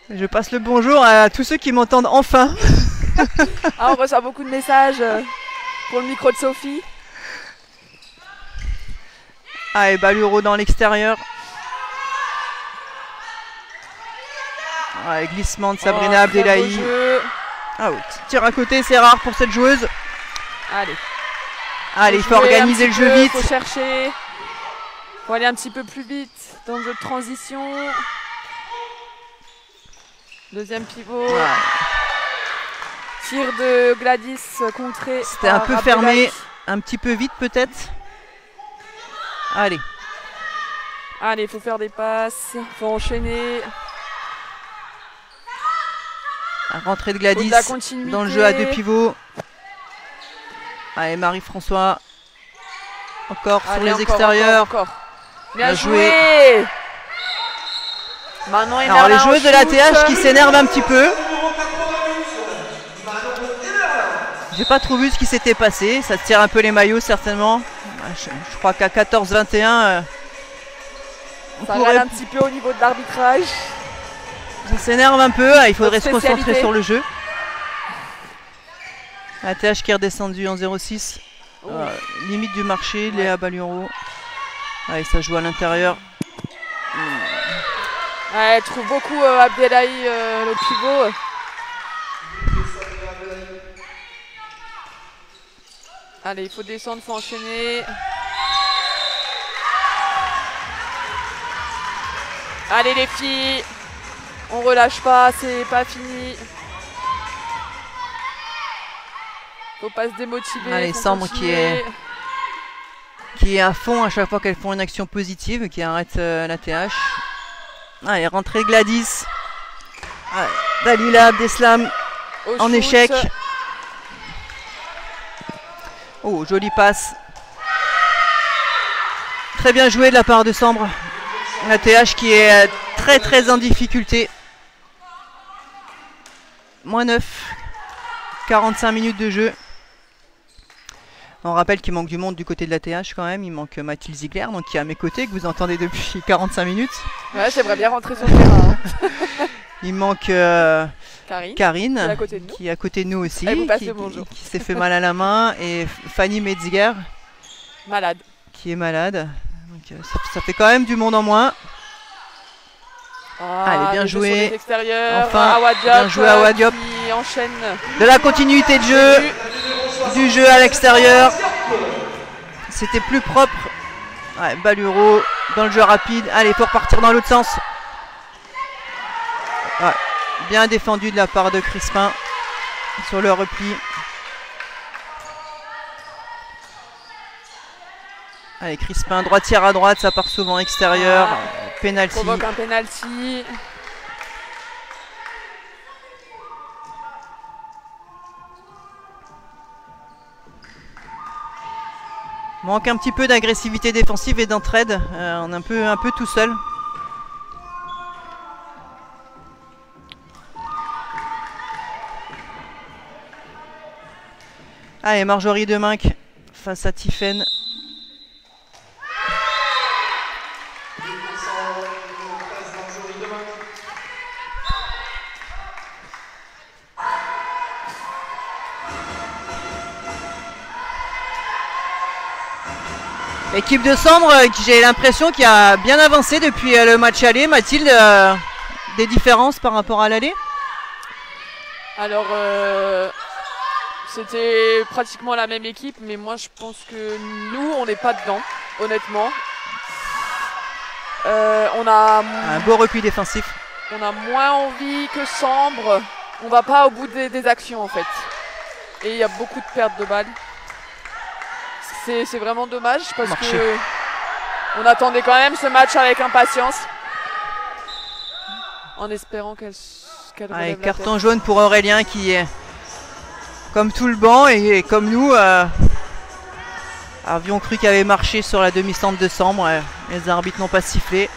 Je passe le bonjour à tous ceux qui m'entendent enfin.
Ah, on reçoit beaucoup de messages pour le micro de Sophie.
Allez, Baluro dans l'extérieur. Ouais, glissement de Sabrina Abdelhaï. Ah oui, tir à côté, c'est rare pour cette joueuse. Allez, il faut organiser le jeu vite.
Il faut chercher. Faut aller un petit peu plus vite dans le jeu de transition. Deuxième pivot.
Ouais.
Tir de Gladys contré.
C'était un peu fermé, un petit peu vite peut-être. Allez.
Allez, il faut faire des passes, il faut enchaîner.
La rentrée de Gladys dans le jeu à 2 pivots. Allez, Marie-François. Encore sur les extérieurs.
Encore. Bien joué. Maintenant,
alors les joueuses de l'ATH qui s'énervent un petit peu. J'ai pas trop vu ce qui s'était passé. Ça tire un peu les maillots certainement. Je crois qu'à 14-21.
Ça râle un petit peu au niveau de l'arbitrage.
Ça s'énerve un peu, il faudrait se concentrer sur le jeu. ATH qui est redescendu en 0-6. Limite du marché, Léa Baluro. Allez, ça joue à l'intérieur.
Elle trouve beaucoup Abdelhaï, le pivot. Allez, il faut descendre, il faut enchaîner. Allez les filles, on relâche pas, c'est pas fini. Faut pas se démotiver.
Allez, Sambre qui est à fond à chaque fois qu'elles font une action positive, qui arrête l'ATH. Allez, rentrée Gladys. Allez, Dalila Abdeslam en échec. Oh, jolie passe. Très bien joué de la part de Sambre. L'ATH qui est très en difficulté. Moins 9. 45 minutes de jeu. On rappelle qu'il manque du monde du côté de l'ATH quand même. Il manque Mathilde Ziegler, donc qui est à mes côtés, que vous entendez depuis 45 minutes.
Ouais, j'aimerais bien rentrer sur le terrain.
Il manque Karine, qui est à côté de nous aussi, qui s'est fait mal à la main, et Fanny Metziger,
malade,
qui est malade. Donc, ça fait quand même du monde en moins. Allez, bien joué. Enfin, bien joué à Wadiop.
Qui enchaîne.
De la continuité de jeu, du jeu à l'extérieur. C'était plus propre. Ouais, Baluro dans le jeu rapide. Allez, pour partir dans l'autre sens. Ouais, bien défendu de la part de Crispin sur le repli. Allez, Crispin, droitière à droite, ça part souvent extérieur. Penalty.
Provoque un penalty.
Manque un petit peu d'agressivité défensive et d'entraide. On est un peu tout seul. Allez, Marjorie Deminck face à Tiffaine. Équipe de Sambre, j'ai l'impression qu'il a bien avancé depuis le match aller. Mathilde, des différences par rapport à l'aller?
Alors, c'était pratiquement la même équipe, mais moi je pense que nous, on n'est pas dedans, honnêtement. On a
un beau repli défensif.
On a moins envie que Sambre. On va pas au bout des actions en fait. Et il y a beaucoup de pertes de balles. C'est vraiment dommage parce que on attendait quand même ce match avec impatience. En espérant qu'elle relève la
carton
tête.
jaune pour Aurélien qui est comme tout le banc et comme nous avions cru qu'il avait marché sur la demi-centre de Sambre. Les arbitres n'ont pas sifflé.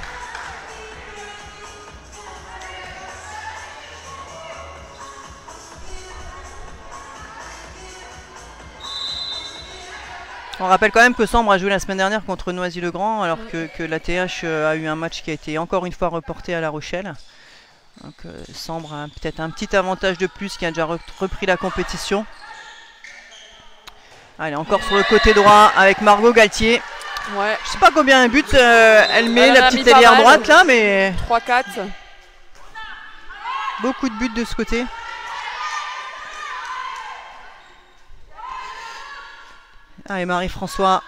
On rappelle quand même que Sambre a joué la semaine dernière contre Noisy-le-Grand, alors que l'ATH a eu un match qui a été encore une fois reporté à La Rochelle. Donc Sambre a peut-être un petit avantage de plus, qui a déjà repris la compétition. Allez, encore sur le côté droit avec Margot Galtier.
Ouais.
Je sais pas combien de buts elle met,
Elle en
la
a
petite
mis pas
ailière
mal.
droite là, mais
3-4.
beaucoup de buts de ce côté. Allez, Marie-François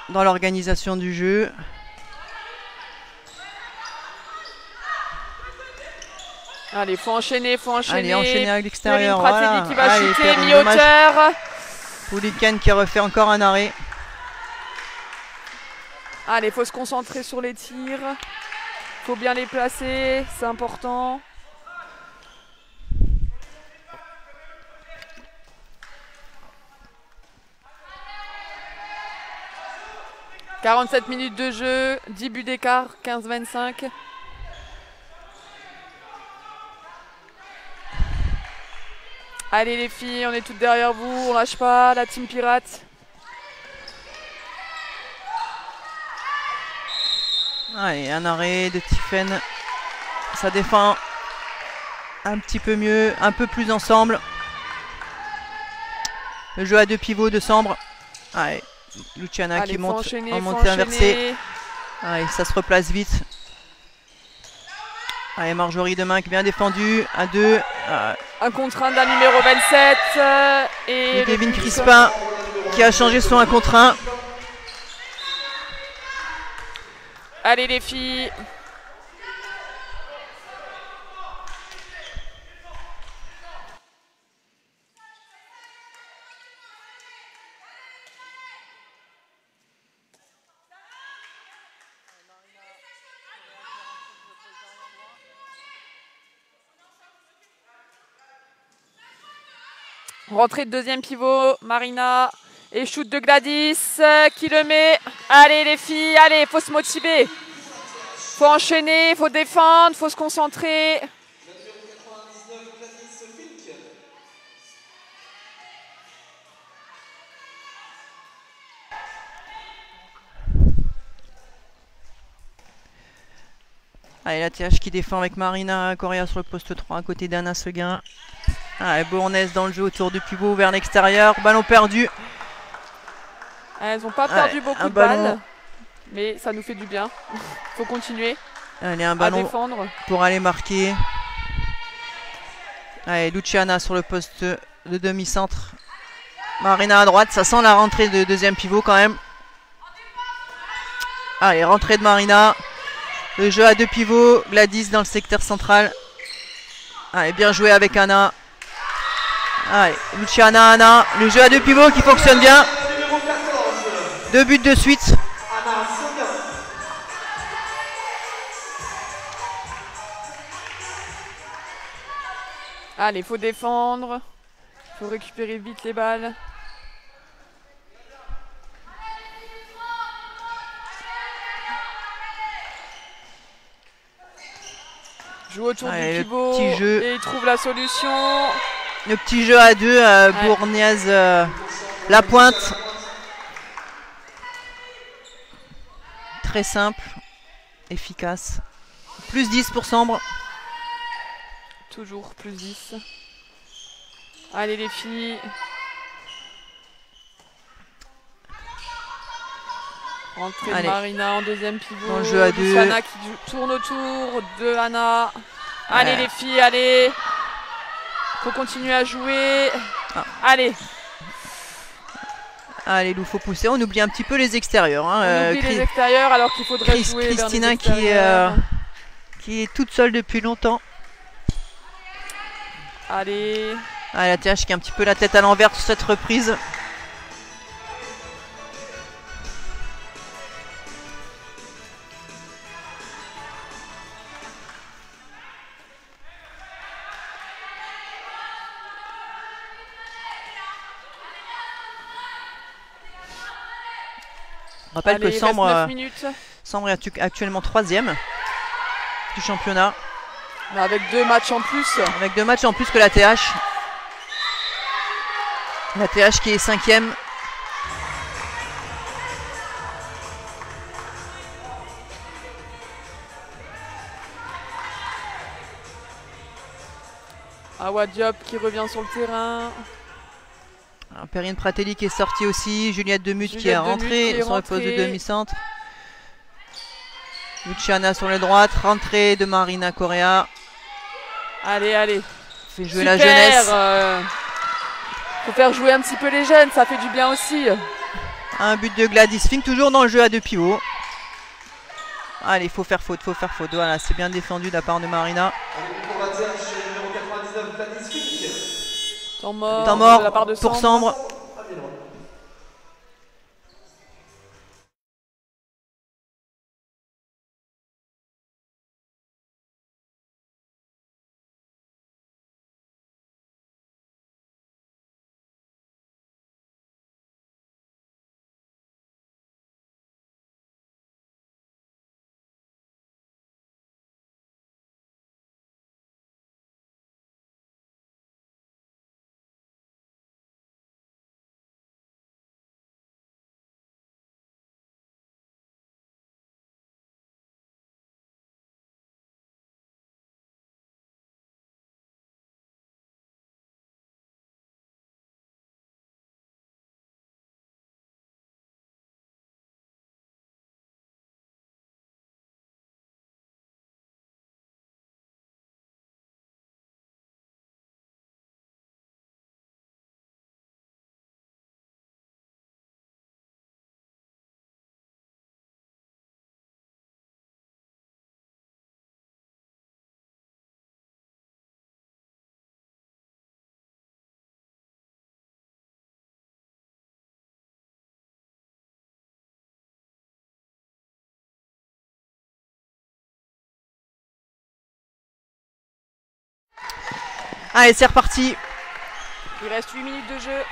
dans l'organisation du jeu.
Allez, faut enchaîner, faut enchaîner.
Allez, enchaîner à l'extérieur.
Perrine Prattelli
Voilà.
qui va
Allez,
chuter,
Perrine,
mi-hauteur.
Pouliken qui refait encore un arrêt.
Allez, faut se concentrer sur les tirs. Faut bien les placer, c'est important. « 47 minutes de jeu, 10 buts d'écart, 15-25. » Allez les filles, on est toutes derrière vous, on lâche pas, la team pirate.
Allez, un arrêt de Tiffen. Ça défend un petit peu mieux, un peu plus ensemble. Le jeu à 2 pivots de Sambre. Allez, Luciana
Allez,
qui
faut
monte
enchaîner,
en
faut
montée inversée.
enchaîner.
Allez, ça se replace vite. Allez, Marjorie Deminck bien défendue. À 2.
Un contre 1 d'un numéro 27. Et
Kevin
le but.
Crispin qui a changé son 1 contre 1.
Allez les filles. Rentrée de deuxième pivot, Marina. Et shoot de Gladys qui le met. Allez les filles, allez, faut se motiver. Faut enchaîner, faut défendre, faut se concentrer.
Allez, la TH qui défend avec Marina Correa sur le poste 3 à côté d'Anna Seguin. Allez, Bournaise dans le jeu autour du pivot vers l'extérieur. Ballon perdu.
Elles n'ont pas perdu beaucoup de balles, mais ça nous fait du bien. Faut continuer
Allez, un
à
ballon
défendre.
pour aller marquer. Allez, Luciana sur le poste de demi-centre. Marina à droite, ça sent la rentrée de deuxième pivot quand même. Allez, rentrée de Marina. Le jeu à 2 pivots, Gladys dans le secteur central. Allez, bien joué avec Anna. Allez, Luciana, Anna. Le jeu à 2 pivots qui fonctionne bien. 2 buts de suite.
Allez, faut défendre. Faut récupérer vite les balles. Joue autour
Allez,
du
le
pivot
petit jeu.
et il trouve la solution.
Le petit jeu à 2, Bournaise, la pointe. Très simple, efficace. Plus 10 pour Sambre.
Toujours plus 10. Allez les filles. Rentrée de Marina en deuxième pivot.
Dans le jeu à 2.
Luciana qui tourne autour de Anna. Allez les filles, allez. Faut continuer à jouer. Allez.
Allez, Lou, faut pousser. On oublie un petit peu les extérieurs. Hein.
On oublie les extérieurs alors qu'il faudrait jouer
Christina
vers les extérieurs.
qui est toute seule depuis longtemps.
Allez.
Ah, la TH qui a un petit peu la tête à l'envers sur cette reprise. Je rappelle que Sambre est actuellement 3e du championnat.
Mais avec 2 matchs en plus.
Avec 2 matchs en plus que la TH. La TH qui est 5e.
Awa Diop qui revient sur le terrain.
Perrine Pratelli qui est sortie aussi. Juliette Demuth qui est rentrée sur le poste de demi-centre. Luciana sur la droite. Rentrée de Marina Correa.
Allez, allez.
Fait jouer la jeunesse.
Faut faire jouer un petit peu les jeunes, ça fait du bien aussi.
Un but de Gladys Fink, toujours dans le jeu à 2 pivots. Allez, il faut faire faute, Voilà, c'est bien défendu de la part de Marina.
Temps mort,
de
la part de
pour Sambre. Allez, c'est reparti.
Il reste 8 minutes de jeu.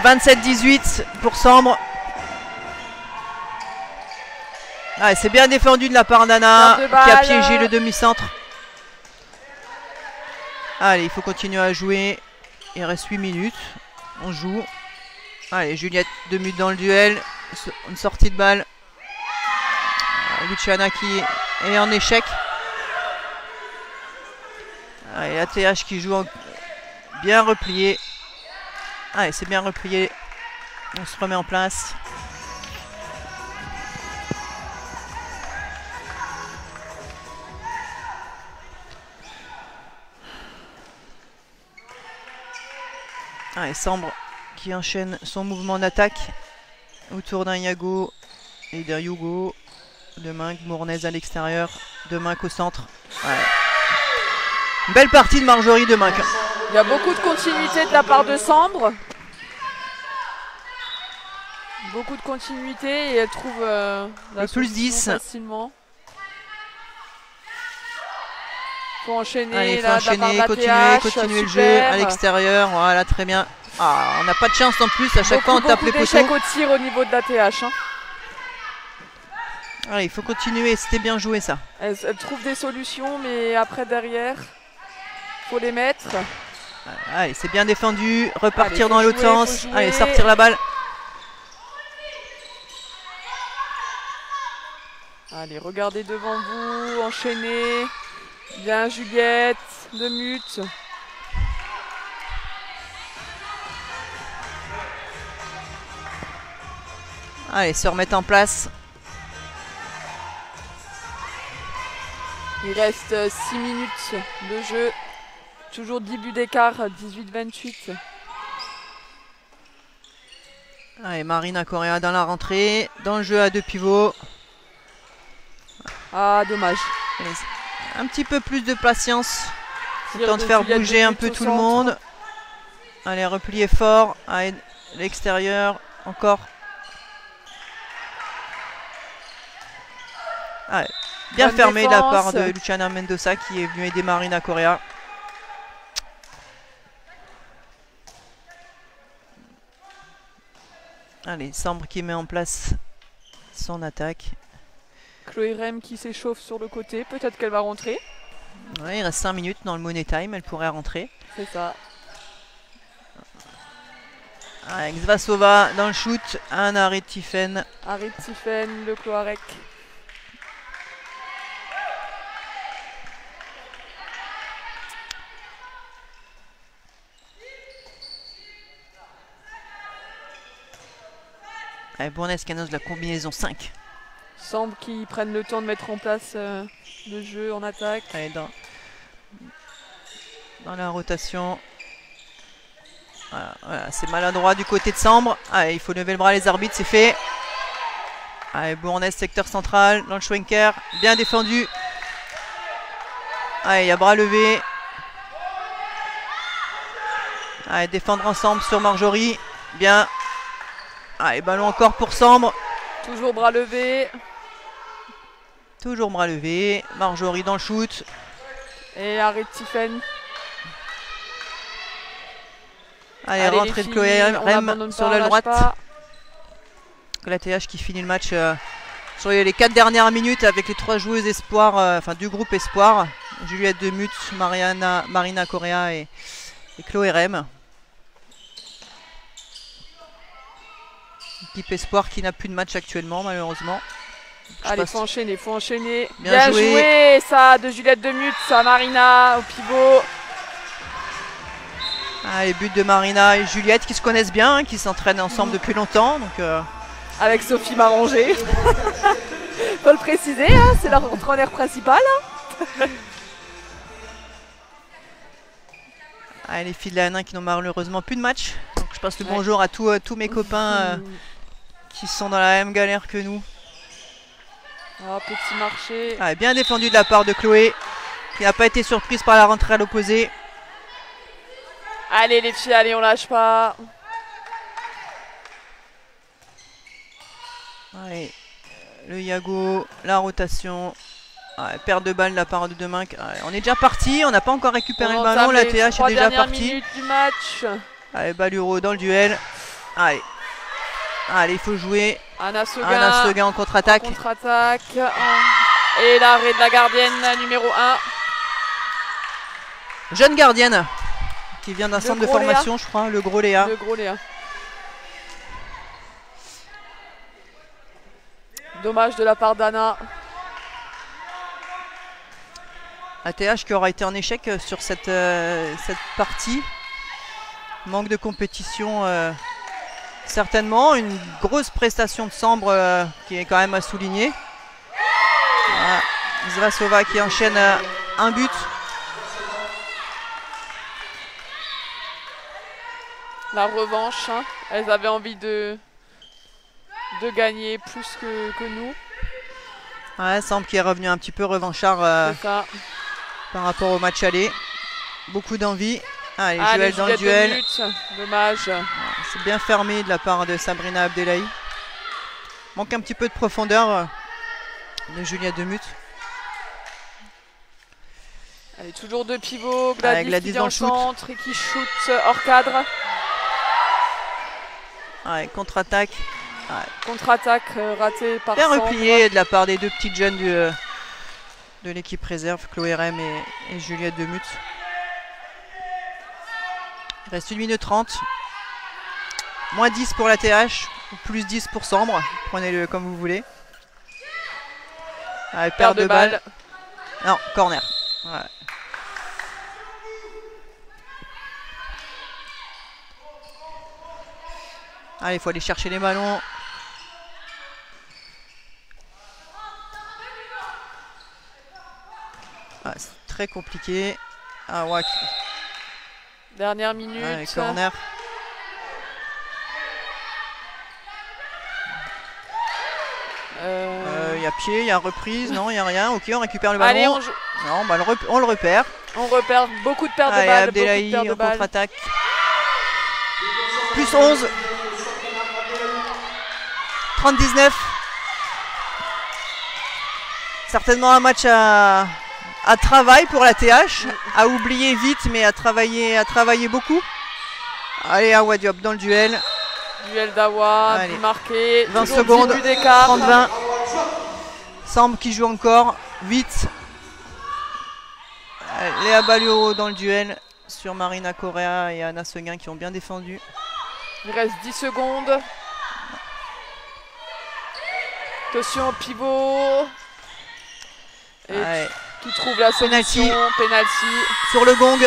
27-18 pour Sambre. Allez, c'est bien défendu de la part d'Anna qui a piégé le demi-centre. Allez, il faut continuer à jouer. Il reste 8 minutes. On joue. Allez, Juliette Demuth dans le duel. Une sortie de balle. Luciana qui est en échec. Allez, la TH qui joue bien replié. Allez, c'est bien replié. On se remet en place. Allez, Sambre qui enchaîne son mouvement d'attaque autour d'un Yago et d'un Hugo. De Minck, Mournaise à l'extérieur. De Minck au centre. Ouais. Belle partie de Marjorie de Minck.
Il y a beaucoup de continuité de la part de Sambre. Beaucoup de continuité et elle trouve la
plus 10
facilement. Faut enchaîner.
Allez,
là,
faut enchaîner, continuer le jeu à l'extérieur. Voilà, très bien. Ah, on n'a pas de chance en plus. À chaque fois, on tape les poteaux.
Beaucoup au tir au niveau de la TH. Hein.
Allez, il faut continuer. C'était bien joué ça.
Elle trouve des solutions, mais après derrière, faut les mettre.
Allez, c'est bien défendu. Repartir dans l'autre sens. Allez, sortir la balle.
Allez, regardez devant vous, enchaînez. Bien Juliette Demuth.
Allez, se remettre en place.
Il reste 6 minutes de jeu. Toujours 10 buts d'écart, 18-28.
Allez, Marina Correa dans la rentrée. Dans le jeu à 2 pivots.
Ah, dommage.
Allez, un petit peu plus de patience. Le temps de faire bouger un peu tout le monde. Allez, replier fort. Allez, l'extérieur. Encore. Allez, bien fermé de la part de Luciana Mendoza qui est venue aider Marina Correa. Allez, Sambre qui met en place son attaque.
Chloé Rem qui s'échauffe sur le côté. Peut-être qu'elle va rentrer.
Ouais, il reste 5 minutes dans le Money Time. Elle pourrait rentrer.
C'est ça.
Avec Zvasova dans le shoot. Un arrêt de Tiffen.
Arrêt de Tiffen, le Cloarec.
Allez, Bournez qui annonce la combinaison 5.
Semble qu'ils prennent le temps de mettre en place le jeu en attaque.
Allez, dans la rotation. Voilà, c'est maladroit du côté de Sambre. Allez, il faut lever le bras, les arbitres, c'est fait. Allez, Bournez, secteur central, dans le Schwenker. Bien défendu. Allez, il y a bras levé. Allez, défendre ensemble sur Marjorie. Bien. Allez, ballon encore pour Sambre.
Toujours bras levés.
Toujours bras levés. Marjorie dans le shoot.
Et arrêt de Tiffen.
Allez, rentrée de Chloé Rem sur la droite. La TH qui finit le match sur les 4 dernières minutes avec les 3 joueuses espoir, enfin du groupe espoir. Juliette Demuth, Marina Correa et Chloé Rem. Équipe espoir qui n'a plus de match actuellement malheureusement.
Allez, faut enchaîner.
Bien
joué ça de Juliette Demuth, ça Marina au pivot.
Les buts de Marina et Juliette qui se connaissent bien, hein, qui s'entraînent ensemble depuis longtemps. Donc,
avec Sophie Maranger. Faut le préciser, hein, c'est leur entraîneur principal.
Allez, les filles de la N1 qui n'ont malheureusement plus de match. Donc, je passe le bonjour à tous mes copains qui sont dans la même galère que nous.
Oh, petit marché.
Allez, bien défendu de la part de Chloé, qui n'a pas été surprise par la rentrée à l'opposé.
Allez les filles, allez, on lâche pas.
Allez, le Yago, la rotation. Allez, perte de balle de la part de Deminck. On est déjà parti, on n'a pas encore récupéré le ballon. La TH est déjà partie.
Du match.
Allez, Baluro dans le duel. Allez, il faut jouer.
Anna Seguin
en contre-attaque.
Et l'arrêt de la gardienne numéro 1.
Jeune gardienne qui vient d'un centre de formation, je crois, le Gros Léa.
Le Gros Léa. Dommage de la part d'Anna.
ATH qui aura été en échec sur cette partie. Manque de compétition certainement. Une grosse prestation de Sambre qui est quand même à souligner. Voilà. Zvasova qui enchaîne un but.
La revanche, hein. Elles avaient envie de gagner plus que nous.
Ouais, Sambre qui est revenu un petit peu revanchard par rapport au match aller. Beaucoup d'envie. Allez, Joël dans le duel.
Dommage.
C'est bien fermé de la part de Sabrina Abdellahi. Manque un petit peu de profondeur de Juliette Demuth.
Allez, toujours deux pivots.
Gladys
qui
dans le
centre et qui shoot hors cadre.
Allez, contre-attaque.
Contre-attaque ratée par
bien
Sambre.
replié de la part des deux petites jeunes de l'équipe réserve, Chloé Rem et Juliette Demuth. Il reste 1 minute 30. Moins 10 pour la TH, ou plus 10 pour Sambre. Prenez-le comme vous voulez. Allez, perte de balle. Non, corner. Ouais. Allez, il faut aller chercher les ballons. C'est très compliqué. Ouais.
Dernière minute.
Allez, corner. Il y a pied, il y a reprise, non, il n'y a rien. Ok, on récupère le ballon.
Allez,
non, bah, on le repère.
On repère beaucoup de pertes de balles.
Abdellahi en contre-attaque. Plus 11. 30-19. Certainement un match à travail pour la TH. À oublier vite, mais à travailler beaucoup. Allez, Awa Diop dans le duel.
Duel d'Awa, marqué.
20 secondes, 30-20. Sambre qui joue encore. Vite. Léa Baluro dans le duel sur Marina Correa et Anna Seguin qui ont bien défendu.
Il reste 10 secondes. Attention au pivot. Et qui trouve la solution. Penalty.
Sur le gong.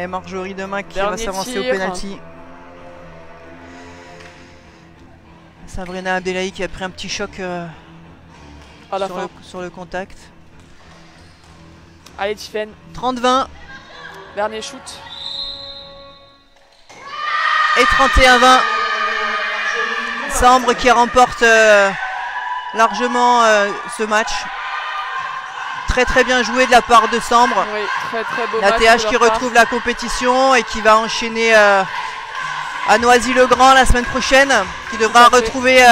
Et Marjorie Demain qui
Dernier
va s'avancer au
tir.
penalty. Sabrina Abdelhaï qui a pris un petit choc
À la fin.
sur le contact.
Allez, Tiffen.
30-20
Dernier shoot.
et 31-20. Sambre qui remporte largement ce match. Très bien joué de la part de Sambre.
Oui, très beau
La
match
TH
de
qui
leur part.
retrouve la compétition et qui va enchaîner à Noisy-le-Grand la semaine prochaine, qui devra
Tout à fait.
retrouver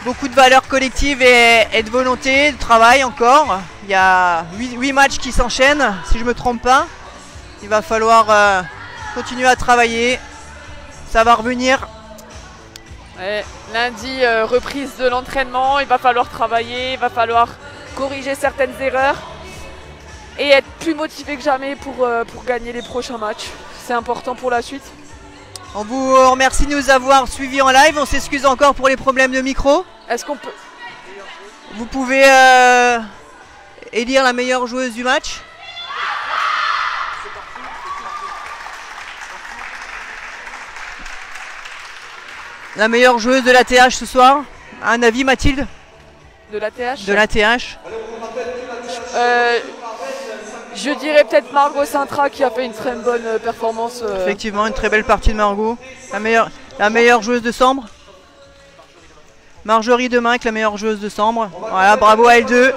beaucoup de valeurs collectives et de volonté, de travail encore. Il y a 8 matchs qui s'enchaînent, si je ne me trompe pas. Il va falloir continuer à travailler. Ça va revenir.
Ouais, lundi, reprise de l'entraînement. Il va falloir travailler, il va falloir corriger certaines erreurs et être plus motivé que jamais pour gagner les prochains matchs. C'est important pour la suite.
On vous remercie de nous avoir suivis en live. On s'excuse encore pour les problèmes de micro.
Est-ce qu'on peut...
Vous pouvez élire la meilleure joueuse du match. La meilleure joueuse de l'ATH ce soir. Un avis, Mathilde?
De l'ATH?
De l'ATH.
Je dirais peut-être Margot Sintra qui a fait une très bonne performance.
Effectivement, une très belle partie de Margot. La meilleure joueuse de Sambre. Marjorie Demain, la meilleure joueuse de Sambre. Voilà, bravo à L2.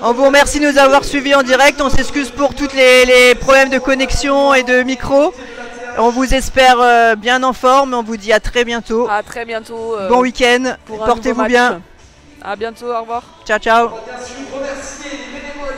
On vous remercie de nous avoir suivis en direct. On s'excuse pour tous les problèmes de connexion et de micro. On vous espère bien en forme. On vous dit à très bientôt.
À très bientôt.
Bon week-end.
Pour un
Portez-vous
nouveau match.
bien.
À bientôt, au revoir.
Ciao, ciao.
Remercier les bénévoles